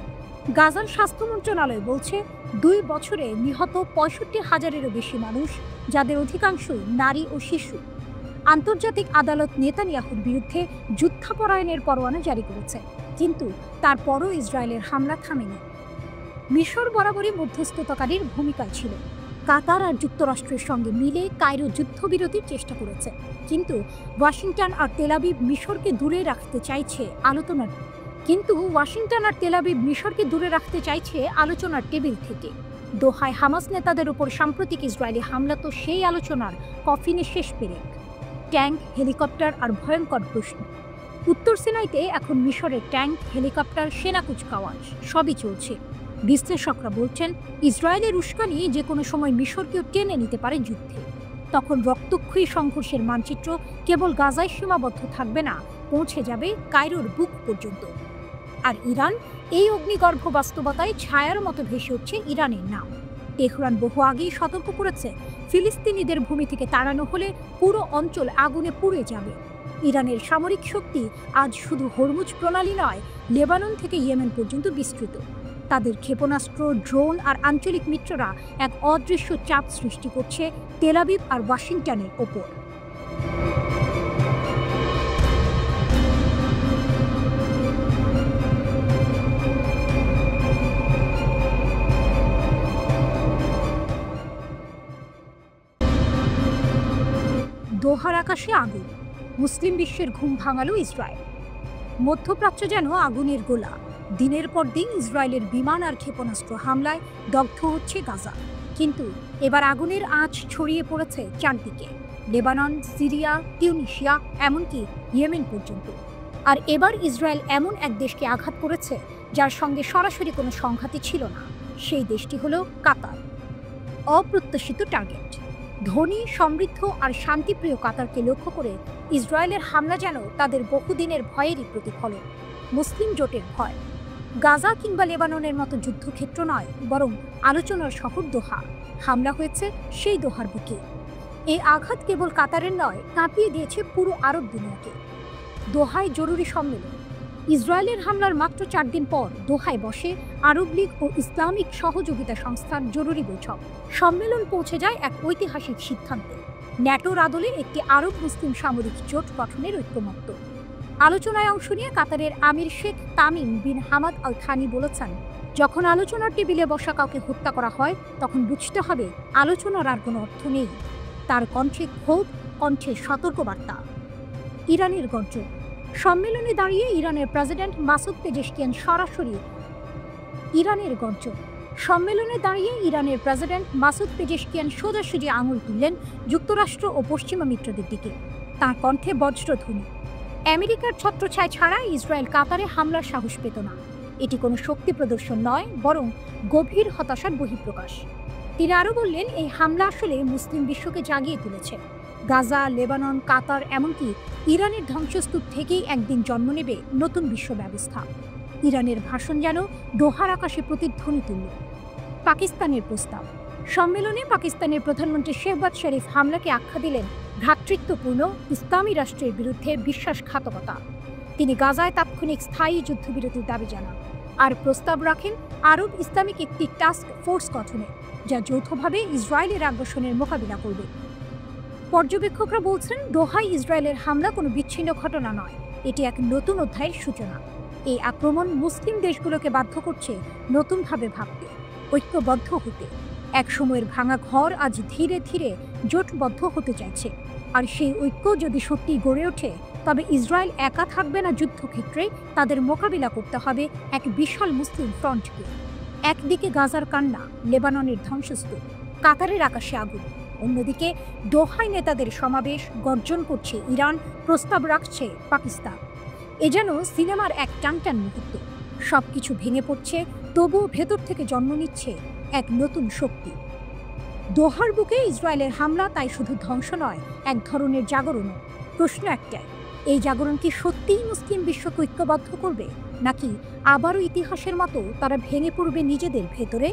গাজার স্বাস্থ্য মন্ত্রণালয় বলছে, 2 বছরে নিহত 65,000-এরও বেশি মানুষ, যাদের অধিকাংশই নারী ও শিশু। আন্তর্জাতিক আদালত নেতানিয়াহুর বিরুদ্ধে যুদ্ধাপরায়ণের পরোয়ানা জারি করেছে, কিন্তু তারপরও ইসরায়েলের হামলা থামেনি। মিশর বরাবরই মধ্যস্থতাকারীর ভূমিকায় ছিল। কাতার আর যুক্তরাষ্ট্রের সঙ্গে মিলে কায়রো যুদ্ধবিরতির চেষ্টা করেছে, কিন্তু ওয়াশিংটন আর তেল আবিব মিশরকে দূরে রাখতে চাইছে আলোচনার টেবিল থেকে। দোহায় হামাস নেতাদের উপর সাম্প্রতিক ইসরায়েলি হামলা তো সেই আলোচনার কফিনে শেষ পেরেক। ট্যাঙ্ক, হেলিকপ্টার আর ভয়ঙ্কর প্রশ্ন। উত্তর সিনাইতে এখন মিশরের ট্যাঙ্ক, হেলিকপ্টার, সেনা কুচকাওয়াজ সবই চলছে। বিশ্লেষকরা বলছেন, ইসরায়েলের উস্কানি যে কোনো সময় মিশরকেও টেনে নিতে পারে যুদ্ধে। তখন রক্তক্ষয়ী সংঘর্ষের মানচিত্র কেবল গাজায় সীমাবদ্ধ থাকবে না, পৌঁছে যাবে কায়রোর বুক পর্যন্ত। আর ইরান, এই অগ্নিগর্ভ বাস্তবতায় ছায়ার মতো ভেসে উঠছে ইরানের নাম। তেহরান বহু আগেই সতর্ক করেছে, ফিলিস্তিনিদের ভূমি থেকে তাড়ানো হলে পুরো অঞ্চল আগুনে পুড়ে যাবে। ইরানের সামরিক শক্তি আজ শুধু হরমুজ প্রণালী নয়, লেবানন থেকে ইয়েমেন পর্যন্ত বিস্তৃত। তাদের ক্ষেপণাস্ত্র, ড্রোন আর আঞ্চলিক মিত্ররা এক অদৃশ্য চাপ সৃষ্টি করছে তেল আবিব আর ওয়াশিংটনের ওপর। দোহার আকাশে আগুন, মুসলিম বিশ্বের ঘুম ভাঙালো ইসরায়েল। মধ্যপ্রাচ্য যেন আগুনের গোলা। দিনের পর দিন ইসরায়েলের বিমান আর ক্ষেপণাস্ত্র হামলায় দগ্ধ হচ্ছে গাজা, কিন্তু এবার আগুনের আঁচ ছড়িয়ে পড়েছে চারদিকে, লেবানন, সিরিয়া, তিউনিসিয়া, এমনকি ইয়েমেন পর্যন্ত। আর এবার ইসরায়েল এমন এক দেশকে আঘাত করেছে যার সঙ্গে সরাসরি কোনো সংঘাতই ছিল না। সেই দেশটি হলো কাতার। অপ্রত্যাশিত টার্গেট। ধনী, সমৃদ্ধ আর শান্তিপ্রিয় কাতারকে লক্ষ্য করে ইসরায়েলের হামলা যেন তাদের বহুদিনের ভয়েরই প্রতিফলন। মুসলিম জোটের ভয়। গাজা কিংবা লেবাননের মতো যুদ্ধক্ষেত্র নয়, বরং আলোচনার শহর দোহা। হামলা হয়েছে সেই দোহার বুকে। এই আঘাত কেবল কাতারের নয়, কাঁপিয়ে দিয়েছে পুরো আরব দুনিয়াকে। দোহায় জরুরি সম্মেলন। ইসরায়েলের হামলার মাত্র 4 দিন পর দোহায় বসে আরব লীগ ও ইসলামিক সহযোগিতা সংস্থার জরুরি বৈঠক। সম্মেলন পৌঁছে যায় এক ঐতিহাসিক সিদ্ধান্তে। ন্যাটোর আদলে একটি আরব মুসলিম সামরিক জোট গঠনের ঐক্যমত্য। আলোচনায় অংশ নিয়ে কাতারের আমির শেখ Tamim bin Hamad Al Thani বলেছেন, যখন আলোচনার টেবিলে বসা কাউকে হত্যা করা হয় তখন বুঝতে হবে আলোচনার আর কোনো অর্থ নেই। তার কণ্ঠে ক্ষোভ, কণ্ঠে সতর্কবার্তা। ইরানের গর্জন। সম্মেলনে দাঁড়িয়ে ইরানের প্রেসিডেন্ট মাসুদ পেজেশকিয়ান সরাসরি সোজাসুজি আঙুল তুললেন যুক্তরাষ্ট্র ও পশ্চিমা মিত্রদের দিকে। তাঁর কণ্ঠে বজ্রধ্বনি। আমেরিকার ছত্রছায়া ছাড়া ইসরায়েল কাতারে হামলার সাহস পেত না। এটি কোনো শক্তি প্রদর্শন নয়, বরং গভীর হতাশার বহিঃপ্রকাশ। তিনি আরও বললেন, এই হামলা আসলে মুসলিম বিশ্বকে জাগিয়ে তুলেছে। গাজা, লেবানন, কাতার, এমনকি ইরানের ধ্বংসস্তূপ থেকেই একদিন জন্ম নেবে নতুন বিশ্ব ব্যবস্থা। ইরানের ভাষণ যেন দোহার আকাশে প্রতিধ্বনি তুলল। পাকিস্তানের প্রস্তাব। সম্মেলনে পাকিস্তানের প্রধানমন্ত্রী শেহবাজ শরীফ হামলাকে আখ্যা দিলেন ভ্রাতৃত্বপূর্ণ ইসলামী রাষ্ট্রের বিরুদ্ধে বিশ্বাসঘাতকতা। তিনি গাজায় তাৎক্ষণিক স্থায়ী যুদ্ধবিরতির দাবি জানান আর প্রস্তাব রাখেন আরব ইসলামিক একটি টাস্ক ফোর্স গঠনে, যা যৌথভাবে ইসরায়েলের আগ্রাসনের মোকাবিলা করবে। পর্যবেক্ষকরা বলছেন, দোহায় ইসরায়েলের হামলা কোনো বিচ্ছিন্ন ঘটনা নয়, এটি এক নতুন অধ্যায়ের সূচনা। এই আক্রমণ মুসলিম দেশগুলোকে বাধ্য করছে নতুনভাবে ভাবতে, ঐক্যবদ্ধ হতে। এক সময়ের ভাঙা ঘর আজ ধীরে ধীরে জোটবদ্ধ হতে চাইছে। আর সেই ঐক্য যদি সত্যি গড়ে ওঠে, তবে ইসরায়েল একা থাকবে না যুদ্ধক্ষেত্রে। তাদের মোকাবিলা করতে হবে এক বিশাল মুসলিম ফ্রন্টকে। একদিকে গাজার কান্না, লেবাননের ধ্বংসস্তূপ, কাতারের আকাশে আগুন। অন্যদিকে দোহায় নেতাদের সমাবেশ, গর্জন করছে ইরান, প্রস্তাব রাখছে পাকিস্তান। এ যেন সিনেমার এক টানটান মুহূর্ত। সবকিছু ভেঙে পড়ছে, তবুও ভেতর থেকে জন্ম নিচ্ছে এক নতুন শক্তি। দোহার বুকে ইসরায়েলের হামলা তাই শুধু ধ্বংস নয়, এক ধরনের জাগরণও। প্রশ্ন একটাই, এই জাগরণ কি সত্যিই মুসলিম বিশ্বকে ঐক্যবদ্ধ করবে, নাকি আবারও ইতিহাসের মতো তারা ভেঙে পড়বে নিজেদের ভেতরে?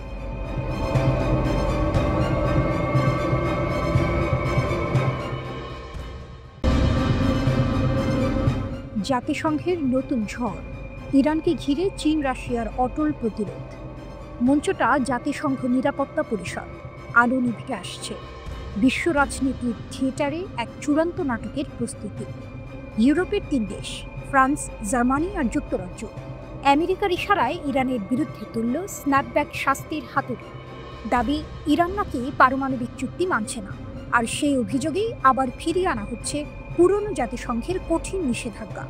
জাতিসংঘের নতুন ঝড়। ইরানকে ঘিরে চীন রাশিয়ার অটল প্রতিরোধ। মঞ্চটা জাতিসংঘ নিরাপত্তা পরিষদ। আলো নিভে আসছে। বিশ্ব রাজনীতির থিয়েটারে এক চূড়ান্ত নাটকের প্রস্তুতি। ইউরোপের 3 দেশ, ফ্রান্স, জার্মানি আর যুক্তরাজ্য, আমেরিকার ইশারায় ইরানের বিরুদ্ধে তুলল স্ন্যাপব্যাক শাস্তির হাতুড়ি। দাবি, ইরান নাকি পারমাণবিক চুক্তি মানছে না, আর সেই অভিযোগেই আবার ফিরিয়ে আনা হচ্ছে পুরনো জাতিসংঘের কঠিন নিষেধাজ্ঞা।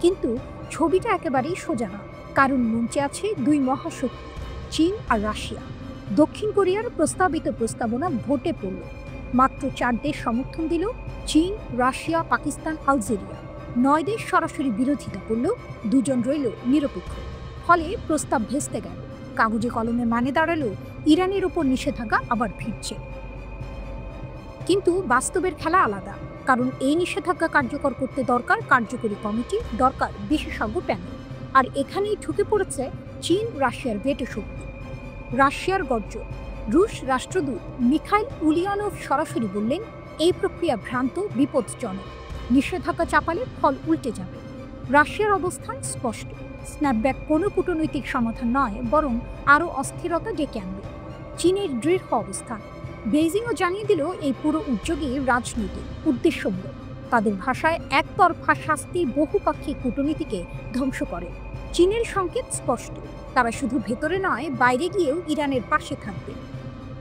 কিন্তু ছবিটা একেবারেই সোজা না, কারণ মঞ্চে আছে 2 মহাশক্তি, চীন আর রাশিয়া। দক্ষিণ কোরিয়ার প্রস্তাবিত প্রস্তাবনা ভোটে পড়ল। মাত্র 4 দেশ সমর্থন দিল, চীন, রাশিয়া, পাকিস্তান, আলজেরিয়া। 9 দেশ সরাসরি বিরোধিতা করল, 2 জন রইল নিরপেক্ষ। ফলে প্রস্তাব ভেস্তে গেল। কাগজে কলমে মানে দাঁড়ালো ইরানের উপর নিষেধাজ্ঞা আবার ফিরছে। কিন্তু বাস্তবের খেলা আলাদা, কারণ এই নিষেধাজ্ঞা কার্যকর করতে দরকার কার্যকরী কমিটি, দরকার বিশেষজ্ঞ প্যানেল। আর এখানেই ঢুকে পড়েছে চীন, রাশিয়ার ভেটো শক্তি। রাশিয়ার গর্জন। রুশ রাষ্ট্রদূত মিখাইল উলিয়ানোভ সরাসরি বললেন, এই প্রক্রিয়া ভ্রান্ত, বিপজ্জনক। নিষেধাজ্ঞা চাপালে ফল উল্টে যাবে। রাশিয়ার অবস্থান স্পষ্ট, স্ন্যাপব্যাক কোনো কূটনৈতিক সমাধান নয়, বরং আরও অস্থিরতা ডেকে আনবে। চীনের দৃঢ় অবস্থান। বেইজিংও জানিয়ে দিল, এই পুরো উদ্যোগই রাজনৈতিক, উদ্দেশ্যমূলক। তাদের ভাষায় একতরফা শাস্তি বহুপাক্ষিক কূটনীতিকে ধ্বংস করে। চীনের সংকেত স্পষ্ট, তারা শুধু ভেতরে নয়, বাইরে গিয়েও ইরানের পাশে থাকবে।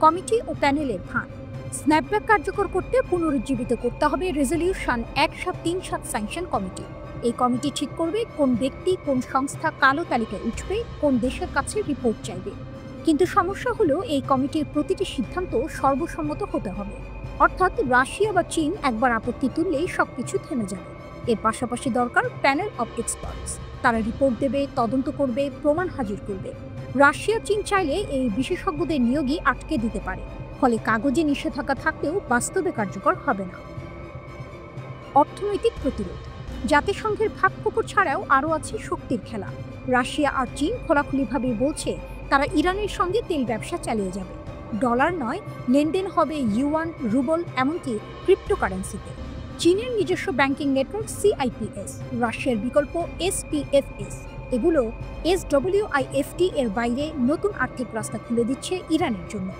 কমিটি ও প্যানেলের ভান। স্ন্যাপব্যাক কার্যকর করতে পুনরুজ্জীবিত করতে হবে রেজলিউশন 1737 স্যাংশন কমিটি। এই কমিটি ঠিক করবে কোন ব্যক্তি কোন সংস্থা কালো তালিকায় উঠবে, কোন দেশের কাছে রিপোর্ট চাইবে। কিন্তু সমস্যা হলো এই কমিটির প্রতিটি সিদ্ধান্ত সর্বসম্মত হতে হবে। অর্থাৎ রাশিয়া বা চীন একবার আপত্তি তুললেই সবকিছু থেমে যাবে। এর পাশাপাশি দরকার প্যানেল অফ এক্সপার্টস। তারা রিপোর্ট দেবে, তদন্ত করবে, প্রমাণ হাজির করবে। রাশিয়া চীন চাইলে এই বিশেষজ্ঞদের নিয়োগই আটকে দিতে পারে। ফলে কাগজে নিষেধাজ্ঞা থাকলেও বাস্তবে কার্যকর হবে না। অর্থনৈতিক প্রতিরোধ। জাতিসংঘের ভাগফোকর ছাড়াও আরও আছে শক্তির খেলা। রাশিয়া আর চীন খোলাখুলিভাবে বলছে তারা ইরানের সঙ্গে তেল ব্যবসা চালিয়ে যাবে। ডলার নয়, লেনদেন হবে ইউয়ান, রুবল, এমনকি ক্রিপ্টোকারেন্সিতে। চীনের নিজস্ব ব্যাংকিং নেটওয়ার্ক সিআইপিএস, রাশিয়ার বিকল্প এসপিএফএস, এগুলো এসডব্লিউআইএফটি এর বাইরে নতুন আর্থিক রাস্তা খুলে দিচ্ছে ইরানের জন্য।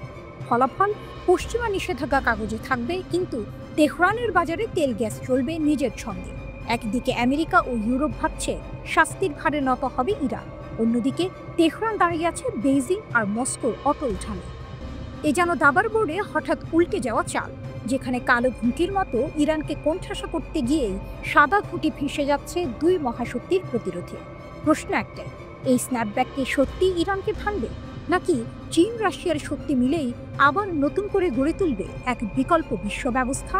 ফলাফল, পশ্চিমা নিষেধাজ্ঞা কাগজে থাকবে, কিন্তু তেহরানের বাজারে তেল গ্যাস চলবে নিজের ছন্দে। একদিকে আমেরিকা ও ইউরোপ ভাবছে শাস্তির ভারে নত হবে ইরান, অন্যদিকে তেহরান দাঁড়িয়ে আছে বেইজিং আর মস্কোর অটল ঢালে। এ যেন দাবার বোর্ডে হঠাৎ উল্টে যাওয়া চাল, যেখানে কালো ঘুঁটির মতো ইরানকে কোণঠাসা করতে গিয়েই সাদা ঘুঁটি ফেঁসে যাচ্ছে দুই মহাশক্তির প্রতিরোধে। প্রশ্ন একটাই, এই স্ন্যাপব্যাককে সত্যি ইরানকে ভাঙবে, নাকি চীন রাশিয়ার শক্তি মিলেই আবার নতুন করে গড়ে তুলবে এক বিকল্প বিশ্ব ব্যবস্থা?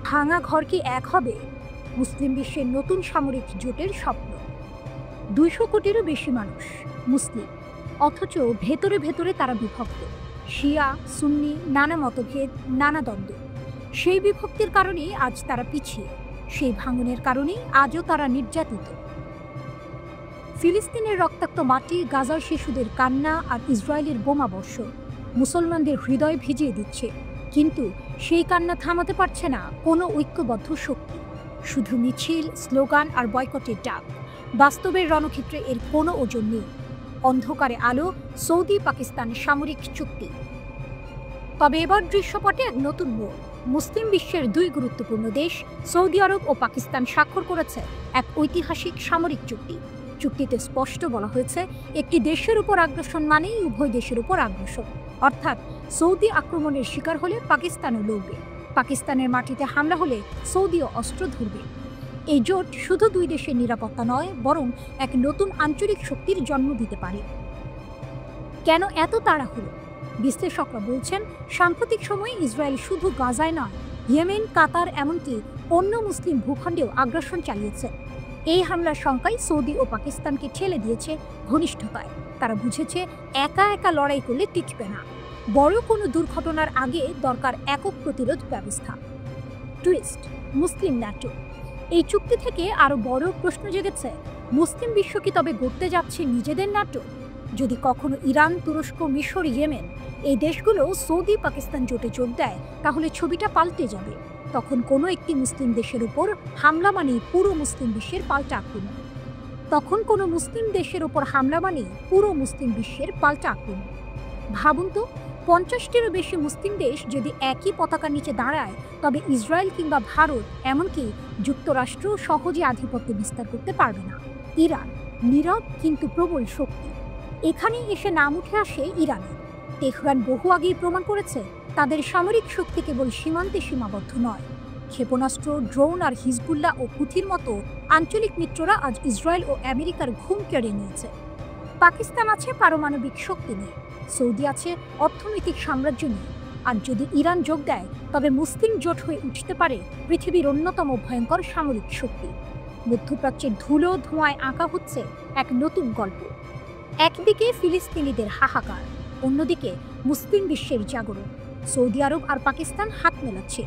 ভাঙা ঘর কি এক হবে? মুসলিম বিশ্বের নতুন সামরিক জোটের স্বপ্ন। 200 কোটিরও বেশি মানুষ মুসলিম, অথচ ভেতরে ভেতরে তারা বিভক্ত। শিয়া সুন্নি, নানা মতভেদ, নানা দ্বন্দ্ব। সেই বিভক্তির কারণেই আজ তারা পিছিয়ে, সেই ভাঙনের কারণেই আজও তারা নির্যাতিত। ফিলিস্তিনের রক্তাক্ত মাটি, গাজার শিশুদের কান্না আর ইসরায়েলের বোমা বর্ষণ মুসলমানদের হৃদয় ভিজিয়ে দিচ্ছে, কিন্তু সেই কান্না থামাতে পারছে না কোনো ঐক্যবদ্ধ শক্তি। শুধু মিছিল, স্লোগান আর বয়কটের ডাক। বাস্তবের রণক্ষেত্রে এর কোনো ওজন নেই। অন্ধকারে আলো, সৌদি পাকিস্তান সামরিক চুক্তি। তবে এবার দৃশ্যপটে এক নতুন মোড়। মুসলিম বিশ্বের 2 গুরুত্বপূর্ণ দেশ সৌদি আরব ও পাকিস্তান স্বাক্ষর করেছে এক ঐতিহাসিক সামরিক চুক্তি। চুক্তিতে স্পষ্ট বলা হয়েছে, একটি দেশের উপর আগ্রাসন মানেই উভয় দেশের উপর আগ্রাসন। অর্থাৎ সৌদি আক্রমণের শিকার হলে পাকিস্তানও লড়বে, পাকিস্তানের মাটিতে হামলা হলে সৌদিও অস্ত্র ধরবে। এই জোট শুধু 2 দেশের নিরাপত্তা নয়, বরং এক নতুন আঞ্চলিক শক্তির জন্ম দিতে পারে। কেন এত তাড়াহুড়ো? বিশ্লেষকরা বলছেন, সাম্প্রতিক সময়ে ইসরায়েল শুধু গাজায় নয়, ইয়েমেন, কাতার, এমনকি অন্য মুসলিম ভূখণ্ডেও আগ্রাসন চালিয়েছে। এই হামলার শঙ্কায় সৌদি ও পাকিস্তানকে ঠেলে দিয়েছে ঘনিষ্ঠতায়। তারা বুঝেছে একা একা লড়াই করলে টিকবে না। বড় কোনো দুর্ঘটনার আগে দরকার একক প্রতিরোধ ব্যবস্থা। টুইস্ট, মুসলিম ন্যাটো। এই চুক্তি থেকে আরও বড় প্রশ্ন জেগেছে, মুসলিম বিশ্ব কি তবে গড়তে যাচ্ছে নিজেদের ন্যাটো? যদি কখনো ইরান, তুরস্ক, মিশর, ইয়েমেন এই দেশগুলো সৌদি পাকিস্তান জোটে যোগ দেয়, তাহলে ছবিটা পাল্টে যাবে। তখন কোনো একটি মুসলিম দেশের উপর হামলা মানেই পুরো মুসলিম বিশ্বের পাল্টা আক্রমণ। ভাবুন তো, 50টিরও বেশি মুসলিম দেশ যদি একই পতাকার নিচে দাঁড়ায়, তবে ইসরায়েল কিংবা ভারত, এমনকি যুক্তরাষ্ট্র সহজে আধিপত্য বিস্তার করতে পারবে না। ইরান নীরব কিন্তু প্রবল শক্তি। এখানেই এসে নাম উঠে আসে ইরানের। তেহরান বহু আগেই প্রমাণ করেছে তাদের সামরিক শক্তি কেবল সীমান্তে সীমাবদ্ধ নয়। ক্ষেপণাস্ত্র, ড্রোন আর হিজবুল্লাহ ও হুথির মতো আঞ্চলিক মিত্ররা আজ ইসরায়েল ও আমেরিকার ঘুম কেড়ে নিয়েছে। পাকিস্তান আছে পারমাণবিক শক্তি নিয়ে, সৌদি আছে অর্থনৈতিক সাম্রাজ্য নিয়ে। আর যদি ইরান যোগ দেয়, তবে মুসলিম জোট হয়ে উঠতে পারে পৃথিবীর অন্যতম ভয়ঙ্কর সামরিক শক্তি। মধ্যপ্রাচ্যের ধুলো ধোঁয়ায় আঁকা হচ্ছে এক নতুন গল্প। একদিকে ফিলিস্তিনিদের হাহাকার, অন্যদিকে মুসলিম বিশ্বের জাগরণ। সৌদি আরব আর পাকিস্তান হাত মেলাচ্ছে।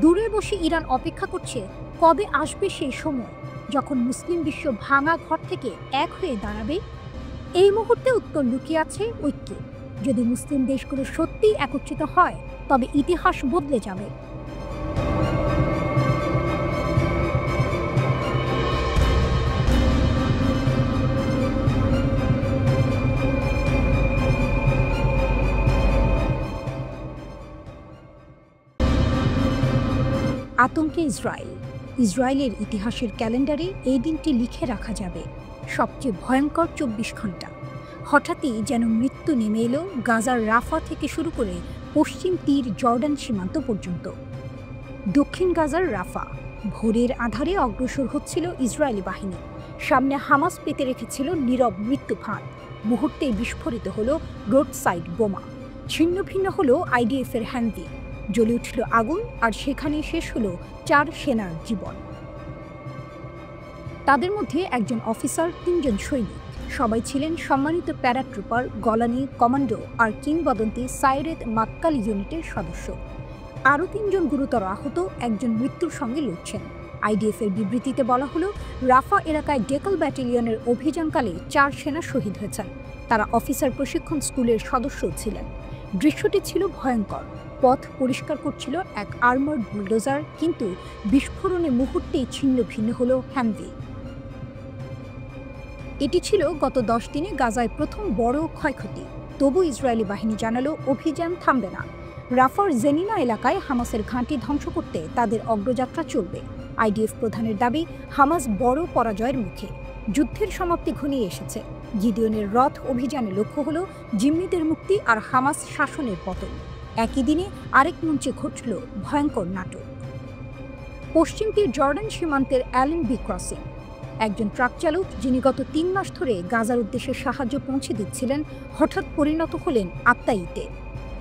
দূরে বসে ইরান অপেক্ষা করছে কবে আসবে সেই সময় যখন মুসলিম বিশ্ব ভাঙা ঘর থেকে এক হয়ে দাঁড়াবে। এই মুহূর্তে উত্তর লুকিয়ে আছে ঐক্যে। যদি মুসলিম দেশগুলো সত্যিই একত্রিত হয়, তবে ইতিহাস বদলে যাবে। আতঙ্কে ইসরায়েলের ইতিহাসের ক্যালেন্ডারে এই দিনটি লিখে রাখা যাবে, সবচেয়ে ভয়ঙ্কর 24 ঘন্টা। হঠাৎই যেন মৃত্যু নেমে এলো গাজার রাফা থেকে শুরু করে পশ্চিম তীর জর্ডান সীমান্ত পর্যন্ত। দক্ষিণ গাজার রাফা ভোরের আধারে অগ্রসর হচ্ছিল ইসরায়েলি বাহিনী। সামনে হামাস পেতে রেখেছিল নীরব মৃত্যু ফাঁদ। মুহূর্তেই বিস্ফোরিত হলো রোড সাইড বোমা, ছিন্ন ভিন্ন হলো আইডিএফের হ্যান্ডি, জ্বলে উঠল আগুন, আর সেখানেই শেষ হলো 4 সেনার জীবন। তাদের মধ্যে একজন অফিসার, 3 জন সৈনিক। সবাই ছিলেন সম্মানিত প্যারাট্রুপার, গলানি কমান্ডো আর কিংবদন্তি সাইরেত মাক্কাল ইউনিটের সদস্য। আরও 3 জন গুরুতর আহত, একজন মৃত্যুর সঙ্গে লড়ছেন। আইডিএফের বিবৃতিতে বলা হলো, রাফা এলাকায় ডেকাল ব্যাটালিয়নের অভিযানকালে 4 সেনা শহীদ হয়েছেন। তারা অফিসার প্রশিক্ষণ স্কুলের সদস্য ছিলেন। দৃশ্যটি ছিল ভয়ঙ্কর। পথ পরিষ্কার করছিল এক আর্মার্ড বুলডোজার, কিন্তু বিস্ফোরণে মুহূর্তেই ছিন্ন ভিন্ন হলো হ্যামভি। এটি ছিল গত 10 দিনে গাজায় প্রথম বড় ক্ষয়ক্ষতি। তবু ইসরায়েলি বাহিনী জানালো, অভিযান থামবে না। রাফার জেনিনা এলাকায় হামাসের ঘাঁটি ধ্বংস করতে তাদের অগ্রযাত্রা চলবে। আইডিএফ প্রধানের দাবি, হামাস বড় পরাজয়ের মুখে। যুদ্ধের সমাপ্তি ঘনিয়ে এসেছে। গিডিয়নের রথ অভিযানে লক্ষ্য হলো জিম্মিদের মুক্তি আর হামাস শাসনের পতন। একই দিনে আরেক মঞ্চে ঘটল ভয়ঙ্কর নাটক। পশ্চিম তীর জর্ডান সীমান্তের অ্যালেনবি ক্রসিং। একজন ট্রাক চালক, যিনি গত 3 মাস ধরে গাজার উদ্দেশ্যে সাহায্য পৌঁছে দিচ্ছিলেন, হঠাৎ পরিণত হলেন আত্মায়ীতে।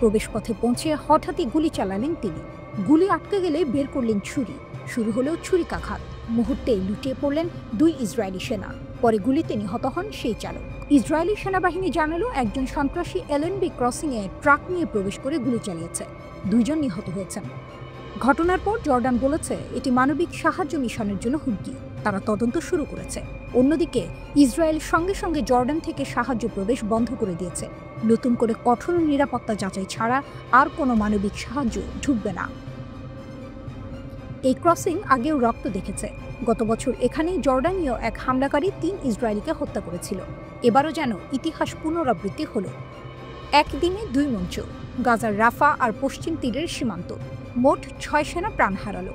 প্রবেশপথে পৌঁছে হঠাৎই গুলি চালালেন তিনি। গুলি আটকে গেলে বের করলেন ছুরি, শুরু হলো ছুরিকাঘাত। মুহূর্তে লুটিয়ে পড়লেন 2 ইসরায়েলি সেনা। পরে গুলিতে নিহত হন সেই চালক। ইসরায়েলি সেনাবাহিনী জানালো একজন সন্ত্রাসী এলএনবি ক্রসিংয়ে ট্রাক নিয়ে প্রবেশ করে গুলি চালিয়েছে। 2 জন নিহত হয়েছেন। ঘটনার পর জর্ডান বলেছে এটি মানবিক সাহায্য মিশনের জন্য হুমকি। তারা তদন্ত শুরু করেছে। অন্যদিকে ইসরায়েল সঙ্গে সঙ্গে জর্ডান থেকে সাহায্য প্রবেশ বন্ধ করে দিয়েছে। নতুন করে কঠোর নিরাপত্তা যাচাই ছাড়া আর কোনো মানবিক সাহায্য ঢুকবে না। এই ক্রসিং আগেও রক্ত দেখেছে। গত বছর এখানেই জর্ডানীয় এক হামলাকারী 3 ইসরায়েলিকে হত্যা করেছিল। এবারও যেন ইতিহাস পুনরাবৃত্তি হলো। একদিনে 2 মঞ্চ, গাজার রাফা আর পশ্চিম তীরের সীমান্ত। মোট 6 সেনা প্রাণ হারালো।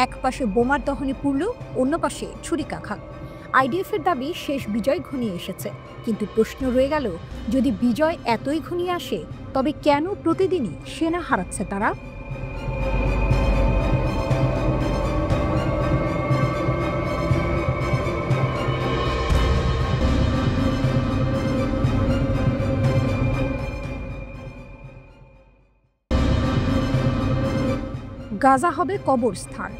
এক পাশে বোমার দহনে পুড়ল, অন্য পাশে ছুরিকাঘাত। আইডিএফের দাবি শেষ বিজয় ঘনিয়ে এসেছে। কিন্তু প্রশ্ন রয়ে গেল, যদি বিজয় এতই ঘনিয়ে আসে তবে কেন প্রতিদিনই সেনা হারাচ্ছে তারা? গাজা হবে কবরস্থান,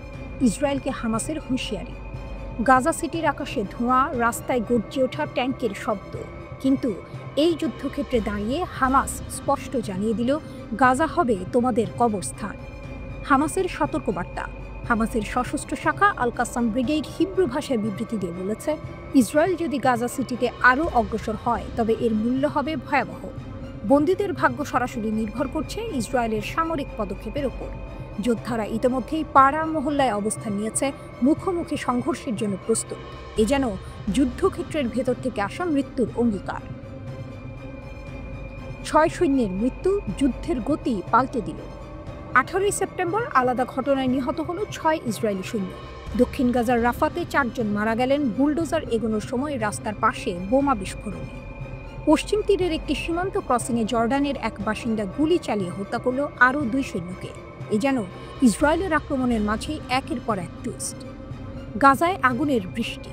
ইসরায়েলকে হামাসের হুঁশিয়ারি। গাজা সিটির আকাশে ধোঁয়া, রাস্তায় গর্জে ওঠা ট্যাঙ্কের শব্দ। কিন্তু এই যুদ্ধক্ষেত্রে দাঁড়িয়ে হামাস স্পষ্ট জানিয়ে দিল, গাজা হবে তোমাদের কবরস্থান। হামাসের সতর্কবার্তা। হামাসের সশস্ত্র শাখা আল কাসাম ব্রিগেড হিব্রু ভাষায় বিবৃতি দিয়ে বলেছে, ইসরায়েল যদি গাজা সিটিতে আরও অগ্রসর হয় তবে এর মূল্য হবে ভয়াবহ। বন্দীদের ভাগ্য সরাসরি নির্ভর করছে ইসরায়েলের সামরিক পদক্ষেপের ওপর। যোদ্ধারা ইতিমধ্যেই পাড়া মহল্লায় অবস্থান নিয়েছে, মুখোমুখি সংঘর্ষের জন্য প্রস্তুত। এ যেন যুদ্ধক্ষেত্রের ভেতর থেকে আসা মৃত্যুর অঙ্গীকার। 6 সৈন্যের মৃত্যু যুদ্ধের গতি পাল্টে দিল। 18 সেপ্টেম্বর আলাদা ঘটনায় নিহত হলো 6 ইসরায়েলি সৈন্য। দক্ষিণ গাজার রাফাতে 4 জন মারা গেলেন বুলডোজার এগোনোর সময় রাস্তার পাশে বোমা বিস্ফোরণে। পশ্চিম তীরের একটি সীমান্ত ক্রসিংয়ে জর্ডানের এক বাসিন্দা গুলি চালিয়ে হত্যা করল আরও 2 সৈন্যকে। এ যেন ইসরায়েলের আক্রমণের মাঝেই একের পর এক টুইস্ট। গাজায় আগুনের বৃষ্টি।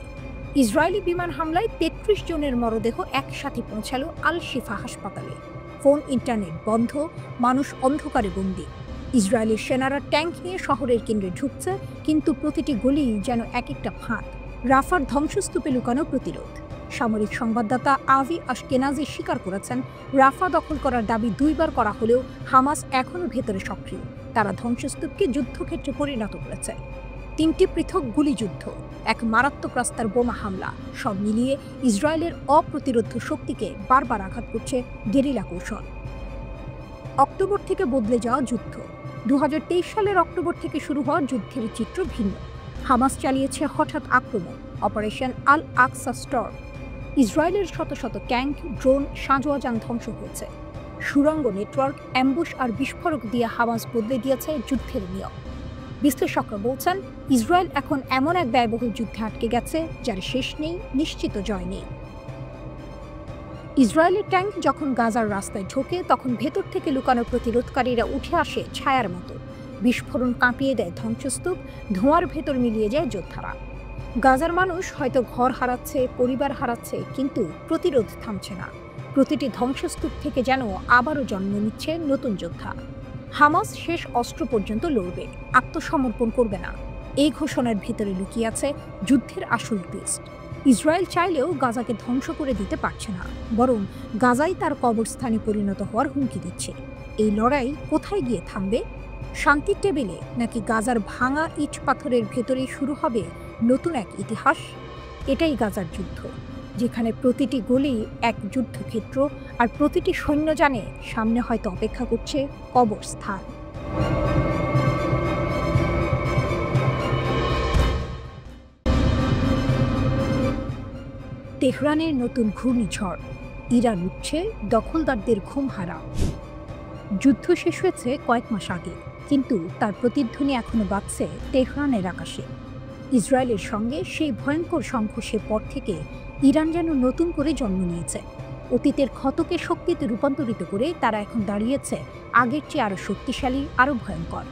ইসরায়েলি বিমান হামলায় 33 জনের মরদেহ একসাথে পৌঁছালো আল শিফা হাসপাতালে। ফোন ইন্টারনেট বন্ধ, মানুষ অন্ধকারে বন্দী। ইসরায়েলের সেনারা ট্যাঙ্ক নিয়ে শহরের কেন্দ্রে ঢুকছে, কিন্তু প্রতিটি গলি যেন এক একটা ফাঁদ। রাফার ধ্বংসস্তূপে লুকানো প্রতিরোধ। সামরিক সংবাদদাতা আভি আশকেনাজি স্বীকার করেছেন, রাফা দখল করার দাবি 2 বার করা হলেও হামাস এখনও ভেতরে সক্রিয়। তারা ধ্বংসস্তূপকে যুদ্ধক্ষেত্রে পরিণত করেছে। 3টি পৃথক গুলিযুদ্ধ, এক মারাত্মক রাস্তার বোমা হামলা, সব মিলিয়ে ইসরায়েলের অপ্রতিরোধ শক্তিকে বারবার আঘাত করছে গেরিলা কৌশল। অক্টোবর থেকে বদলে যাওয়া যুদ্ধ। 2023 সালের অক্টোবর থেকে শুরু হওয়া যুদ্ধের চিত্র ভিন্ন। হামাস চালিয়েছে হঠাৎ আক্রমণ, অপারেশন আল আকসা স্টর্ম। ইসরায়েলের শত শত ট্যাঙ্ক, ড্রোন, সাঁজোয়া যান ধ্বংস হয়েছে। সুড়ঙ্গ নেটওয়ার্ক, অ্যাম্বুশ আর বিস্ফোরক দিয়ে হামাস বদলে দিয়েছে যুদ্ধের নিয়ম। বিশ্লেষকরা বলছেন, ইসরায়েল এখন এমন এক ব্যয়বহুল যুদ্ধে আটকে গেছে যার শেষ নেই, নিশ্চিত জয় নেই। ইসরায়েলের ট্যাঙ্ক যখন গাজার রাস্তায় ঢোকে তখন ভেতর থেকে লুকানো প্রতিরোধকারীরা উঠে আসে ছায়ার মতো। বিস্ফোরণ কাঁপিয়ে দেয় ধ্বংসস্তূপ, ধোঁয়ার ভেতর মিলিয়ে যায় যোদ্ধারা। গাজার মানুষ হয়তো ঘর হারাচ্ছে, পরিবার হারাচ্ছে, কিন্তু প্রতিরোধ থামছে না। প্রতিটি ধ্বংসস্তূপ থেকে যেন আবারও জন্ম নিচ্ছে নতুন যোদ্ধা। হামাস শেষ অস্ত্র পর্যন্ত লড়বে, আত্মসমর্পণ করবে না। এই ঘোষণার ভিতরে লুকিয়ে আছে যুদ্ধের আসল টুইস্ট। ইসরায়েল চাইলেও গাজাকে ধ্বংস করে দিতে পারছে না, বরং গাজাই তার কবরস্থানে পরিণত হওয়ার হুমকি দিচ্ছে। এই লড়াই কোথায় গিয়ে থামবে? শান্তির টেবিলে, নাকি গাজার ভাঙা ইট পাথরের ভেতরেই শুরু হবে নতুন এক ইতিহাস? এটাই গাজার যুদ্ধ, যেখানে প্রতিটি গলি এক যুদ্ধক্ষেত্র, আর প্রতিটি সৈন্য জানে সামনে হয়তো অপেক্ষা করছে কবরস্থান। তেহরানের নতুন ঘূর্ণিঝড়, ইরান উঠছে দখলদারদের ঘুম হারাম। যুদ্ধ শেষ হয়েছে কয়েক মাস আগে, কিন্তু তার প্রতিধ্বনি এখনো বাজছে তেহরানের আকাশে। ইসরায়েলের সঙ্গে সেই ভয়ঙ্কর সংঘর্ষের পর থেকে ইরান যেন নতুন করে জন্ম নিয়েছে। অতীতের ক্ষতকে শক্তিতে রূপান্তরিত করে তারা এখন দাঁড়িয়েছে আগের চেয়ে আরও শক্তিশালী, আরও ভয়ঙ্কর।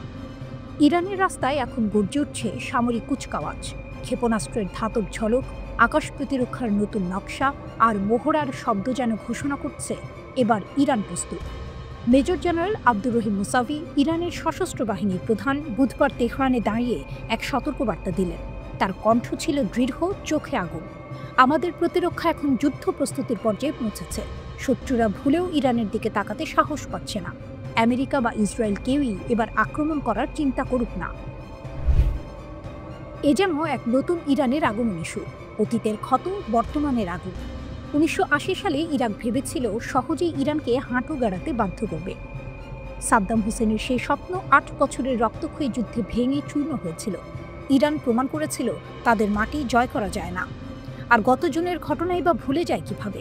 ইরানের রাস্তায় এখন গর্জে উঠছে সামরিক কুচকাওয়াজ, ক্ষেপণাস্ত্রের ধাতব ঝলক, আকাশ প্রতিরক্ষার নতুন নকশা আর মোহরার শব্দ যেন ঘোষণা করছে এবার ইরান প্রস্তুত। Major general Abdur Rahim Musavi, ইরানের সশস্ত্র বাহিনীর প্রধান, বুধবার তেহরানে দাঁড়িয়ে এক সতর্কবার্তা দিলেন। তার কণ্ঠ ছিল দৃঢ়, চোখে আগুন। আমাদের প্রতিরক্ষা এখন যুদ্ধ প্রস্তুতির পর্যায়ে পৌঁছেছে। শত্রুরা ভুলেও ইরানের দিকে তাকাতে সাহস পাচ্ছে না। আমেরিকা বা ইসরায়েল কেউই এবার আক্রমণ করার চিন্তা করুক না। এ যেন এক নতুন ইরানের আগমনী সুর, অতীতের ক্ষত বর্তমানের আগুন। 1980 সালে ইরাক ভেবেছিল সহজেই ইরানকে হাঁটু গাড়াতে বাধ্য করবে। সাদ্দাম হোসেনের সেই স্বপ্ন 8 বছরের রক্তক্ষয়ী যুদ্ধে ভেঙে চূর্ণ হয়েছিল। ইরান প্রমাণ করেছিল তাদের মাটি জয় করা যায় না। আর গত জুনের ঘটনাই বা ভুলে যায় কিভাবে?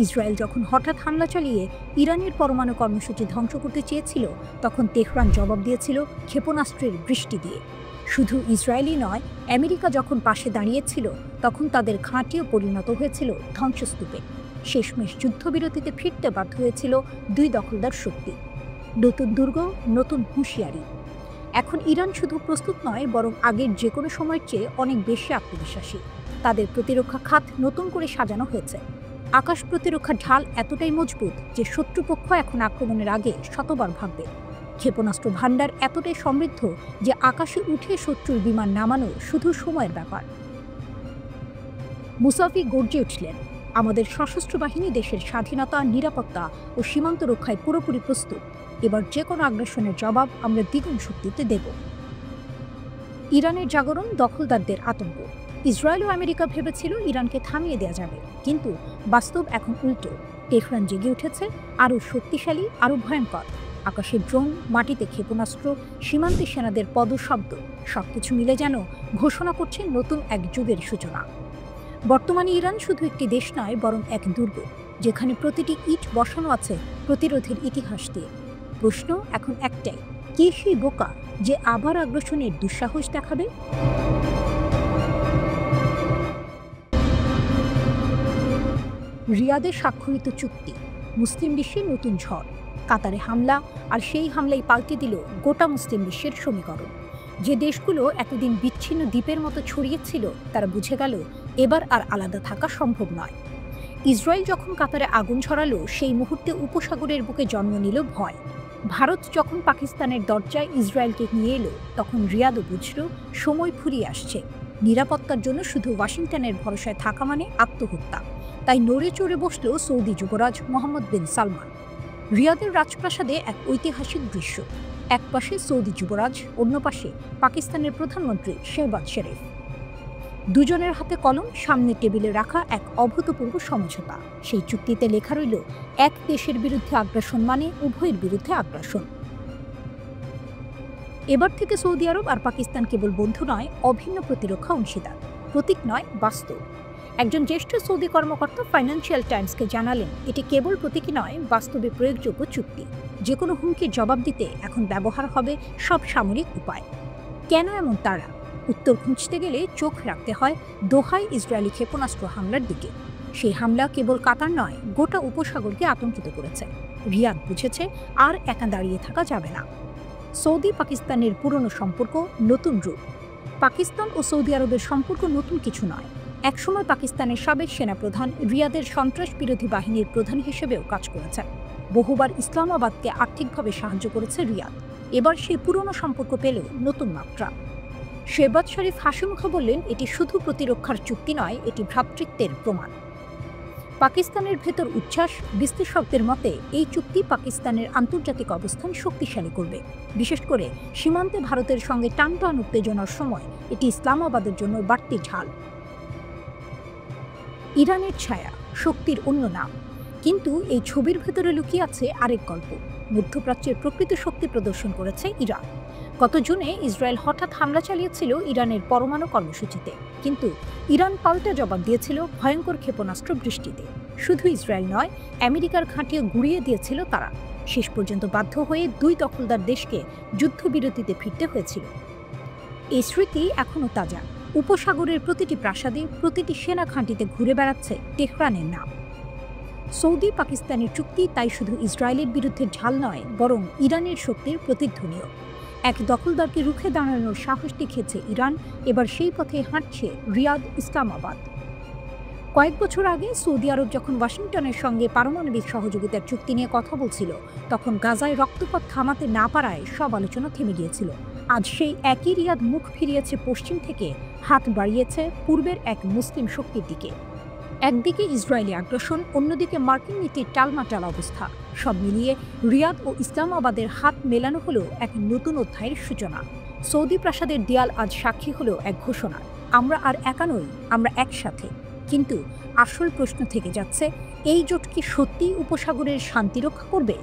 ইসরায়েল যখন হঠাৎ হামলা চালিয়ে ইরানের পরমাণু কর্মসূচি ধ্বংস করতে চেয়েছিল, তখন তেহরান জবাব দিয়েছিল ক্ষেপণাস্ত্রের বৃষ্টি দিয়ে। শুধু ইসরায়েলই নয়, আমেরিকা যখন পাশে দাঁড়িয়েছিল, তখন তাদের ঘাঁটিও পরিণত হয়েছিল ধ্বংসস্তূপে। শেষমেশ যুদ্ধবিরতিতে ফিরতে বাধ্য হয়েছিল দুই দখলদার শক্তি। নতুন দুর্গ, নতুন হুঁশিয়ারি। এখন ইরান শুধু প্রস্তুত নয়, বরং আগের যে কোনো সময়ের চেয়ে অনেক বেশি আত্মবিশ্বাসী। তাদের প্রতিরক্ষা খাত নতুন করে সাজানো হয়েছে। আকাশ প্রতিরক্ষা ঢাল এতটাই মজবুত যে শত্রুপক্ষ এখন আক্রমণের আগে শতবার ভাববে। ক্ষেপণাস্ত্র ভাণ্ডার এতটাই সমৃদ্ধ যে আকাশে উঠে শত্রুর বিমান নামানো শুধু সময়ের ব্যাপার। মুসাভি গর্জে উঠলেন, আমাদের সশস্ত্র বাহিনী দেশের স্বাধীনতা, নিরাপত্তা ও সীমান্ত রক্ষায় পুরোপুরি প্রস্তুত। এবার যে কোনো আগ্রাসনের জবাব আমরা দ্বিগুণ শক্তিতে দেব। ইরানের জাগরণ, দখলদারদের আতঙ্ক। ইসরায়েল ও আমেরিকা ভেবেছিল ইরানকে থামিয়ে দেওয়া যাবে, কিন্তু বাস্তব এখন উল্টো। তেহরান জেগে উঠেছে, আরও শক্তিশালী, আরও ভয়ঙ্কর। আকাশে ড্রোন, মাটিতে ক্ষেপণাস্ত্র, সীমান্তে সেনাদের পদশব্দ, সবকিছু মিলে যেন ঘোষণা করছে নতুন এক যুগের সূচনা। বর্তমানে ইরান শুধু একটি দেশ নয়, বরং এক দুর্গ, যেখানে প্রতিটি ইট বসানো আছে প্রতিরোধের ইতিহাস দিয়ে। প্রশ্ন এখন একটাই, কে সেই বোকা যে আবার আগ্রাসনের দুঃসাহস দেখাবে? রিয়াদে স্বাক্ষরিত চুক্তি, মুসলিম বিশ্বের নতুন ঝড়। কাতারে হামলা, আর সেই হামলাই পাল্টে দিল গোটা মুসলিম বিশ্বের সমীকরণ। যে দেশগুলো এতদিন বিচ্ছিন্ন দ্বীপের মতো ছড়িয়েছিল, তারা বুঝে গেল এবার আর আলাদা থাকা সম্ভব নয়। ইসরায়েল যখন কাতারে আগুন ছড়ালো, সেই মুহূর্তে উপসাগরের বুকে জন্ম নিল ভয়। ভারত যখন পাকিস্তানের দরজায় ইসরায়েলকে নিয়ে এলো, তখন রিয়াদও বুঝল সময় ফুরিয়ে আসছে। নিরাপত্তার জন্য শুধু ওয়াশিংটনের ভরসায় থাকা মানে আত্মহত্যা। তাই নড়ে চড়ে বসল সৌদি যুবরাজ মোহাম্মদ বিন সালমান। রিয়াদের রাজপ্রাসাদে এক ঐতিহাসিক দৃশ্য। এক পাশে সৌদি যুবরাজ, অন্য পাশে পাকিস্তানের প্রধানমন্ত্রী শেহবাজ শরীফ। দুজনের হাতে কলম, সামনে টেবিলে রাখা এক অভূতপূর্ব সমঝোতা। সেই চুক্তিতে লেখা রইল, এক দেশের বিরুদ্ধে আগ্রাসন মানে উভয়ের বিরুদ্ধে আগ্রাসন। এবার থেকে সৌদি আরব আর পাকিস্তান কেবল বন্ধু নয়, অভিন্ন প্রতিরক্ষা অংশীদার। প্রতীক নয়, বাস্তব। একজন জ্যেষ্ঠ সৌদি কর্মকর্তা ফাইন্যান্সিয়াল টাইমসকে জানালেন, এটি কেবল প্রতীকী নয়, বাস্তবে প্রয়োগযোগ্য চুক্তি। যে কোনো হুমকির জবাব দিতে এখন ব্যবহার হবে সব সামরিক উপায়। কেন এমন তাড়া? উত্তর খুঁজতে গেলে চোখ রাখতে হয় দোহায় ইসরায়েলি ক্ষেপণাস্ত্র হামলার দিকে। সেই হামলা কেবল কাতার নয়, গোটা উপসাগরকে আতঙ্কিত করেছে। রিয়াদ বুঝেছে আর একা দাঁড়িয়ে থাকা যাবে না। সৌদি পাকিস্তানের পুরনো সম্পর্ক নতুন রূপ। পাকিস্তান ও সৌদি আরবের সম্পর্ক নতুন কিছু নয়। একসময় পাকিস্তানের সাবেক সেনাপ্রধান রিয়াদের সন্ত্রাস বিরোধী বাহিনীর প্রধান হিসেবেও কাজ করেছেন। বহুবার ইসলামাবাদকে আর্থিকভাবে সাহায্য করেছে রিয়াদ। এবার সেই পুরনো সম্পর্ক পেল নতুন মাত্রা। শেহবাজ শরীফ হাসিমুখে বললেন, এটি শুধু প্রতিরক্ষার চুক্তি নয়, এটি ভ্রাতৃত্বের প্রমাণ। পাকিস্তানের ভেতর উচ্ছ্বাস। বিশ্লেষকদের মতে এই চুক্তি পাকিস্তানের আন্তর্জাতিক অবস্থান শক্তিশালী করবে। বিশেষ করে সীমান্তে ভারতের সঙ্গে টানটান উত্তেজনার সময় এটি ইসলামাবাদের জন্য বাড়তি ঝাল। ইরানের ছায়া, শক্তির অন্য নাম। কিন্তু এই ছবির ভেতরে লুকিয়ে আছে আরেক গল্প। মধ্যপ্রাচ্যের প্রকৃত শক্তি প্রদর্শন করেছে ইরান। গত জুনে ইসরায়েল হঠাৎ হামলা চালিয়েছিল ইরানের পরমাণু কর্মসূচিতে, কিন্তু ইরান পাল্টা জবাব দিয়েছিল ভয়ঙ্কর ক্ষেপণাস্ত্র বৃষ্টিতে। শুধু ইসরায়েল নয়, আমেরিকার ঘাঁটিও গুঁড়িয়ে দিয়েছিল তারা। শেষ পর্যন্ত বাধ্য হয়ে দুই দখলদার দেশকে যুদ্ধবিরতিতে ফিরতে হয়েছিল। এই স্মৃতি এখনও তাজা। উপসাগরের প্রতিটি প্রাসাদে, প্রতিটি সেনা ঘাঁটিতে ঘুরে বেড়াচ্ছে তেহরানের নাম। সৌদি পাকিস্তানের চুক্তি তাই শুধু ইসরায়েলের বিরুদ্ধে ঝাল নয়, বরং ইরানের শক্তির প্রতিধ্বনিও। এক দখলদারকে রুখে দাঁড়ানোর সাহস দেখিয়েছে ইরান। এবার সেই পথে হাঁটছে রিয়াদ, ইসলামাবাদ। কয়েক বছর আগে সৌদি আরব যখন ওয়াশিংটনের সঙ্গে পারমাণবিক সহযোগিতার চুক্তি নিয়ে কথা বলছিল, তখন গাজায় রক্তপাত থামাতে না পারায় সব আলোচনা থেমে গিয়েছিল। আজ সেই একই রিয়াদ মুখ ফিরিয়েছে পশ্চিম থেকে, হাত বাড়িয়েছে পূর্বের এক মুসলিম শক্তির দিকে। একদিকে ইসরায়েলি আগ্রাসন, অন্যদিকে মার্কিন নীতির টালমাটাল অবস্থা। সব মিলিয়ে রিয়াদ ও ইসলামাবাদের হাত মেলানো হলো এক নতুন অধ্যায়ের সূচনা। সৌদি প্রাসাদের দেয়াল আজ সাক্ষী হলো এক ঘোষণা, আমরা আর একা নই, আমরা একসাথে। কিন্তু আসল প্রশ্ন থেকে যাচ্ছে, এই জোট কি সত্যিই উপসাগরের শান্তি রক্ষা করবে?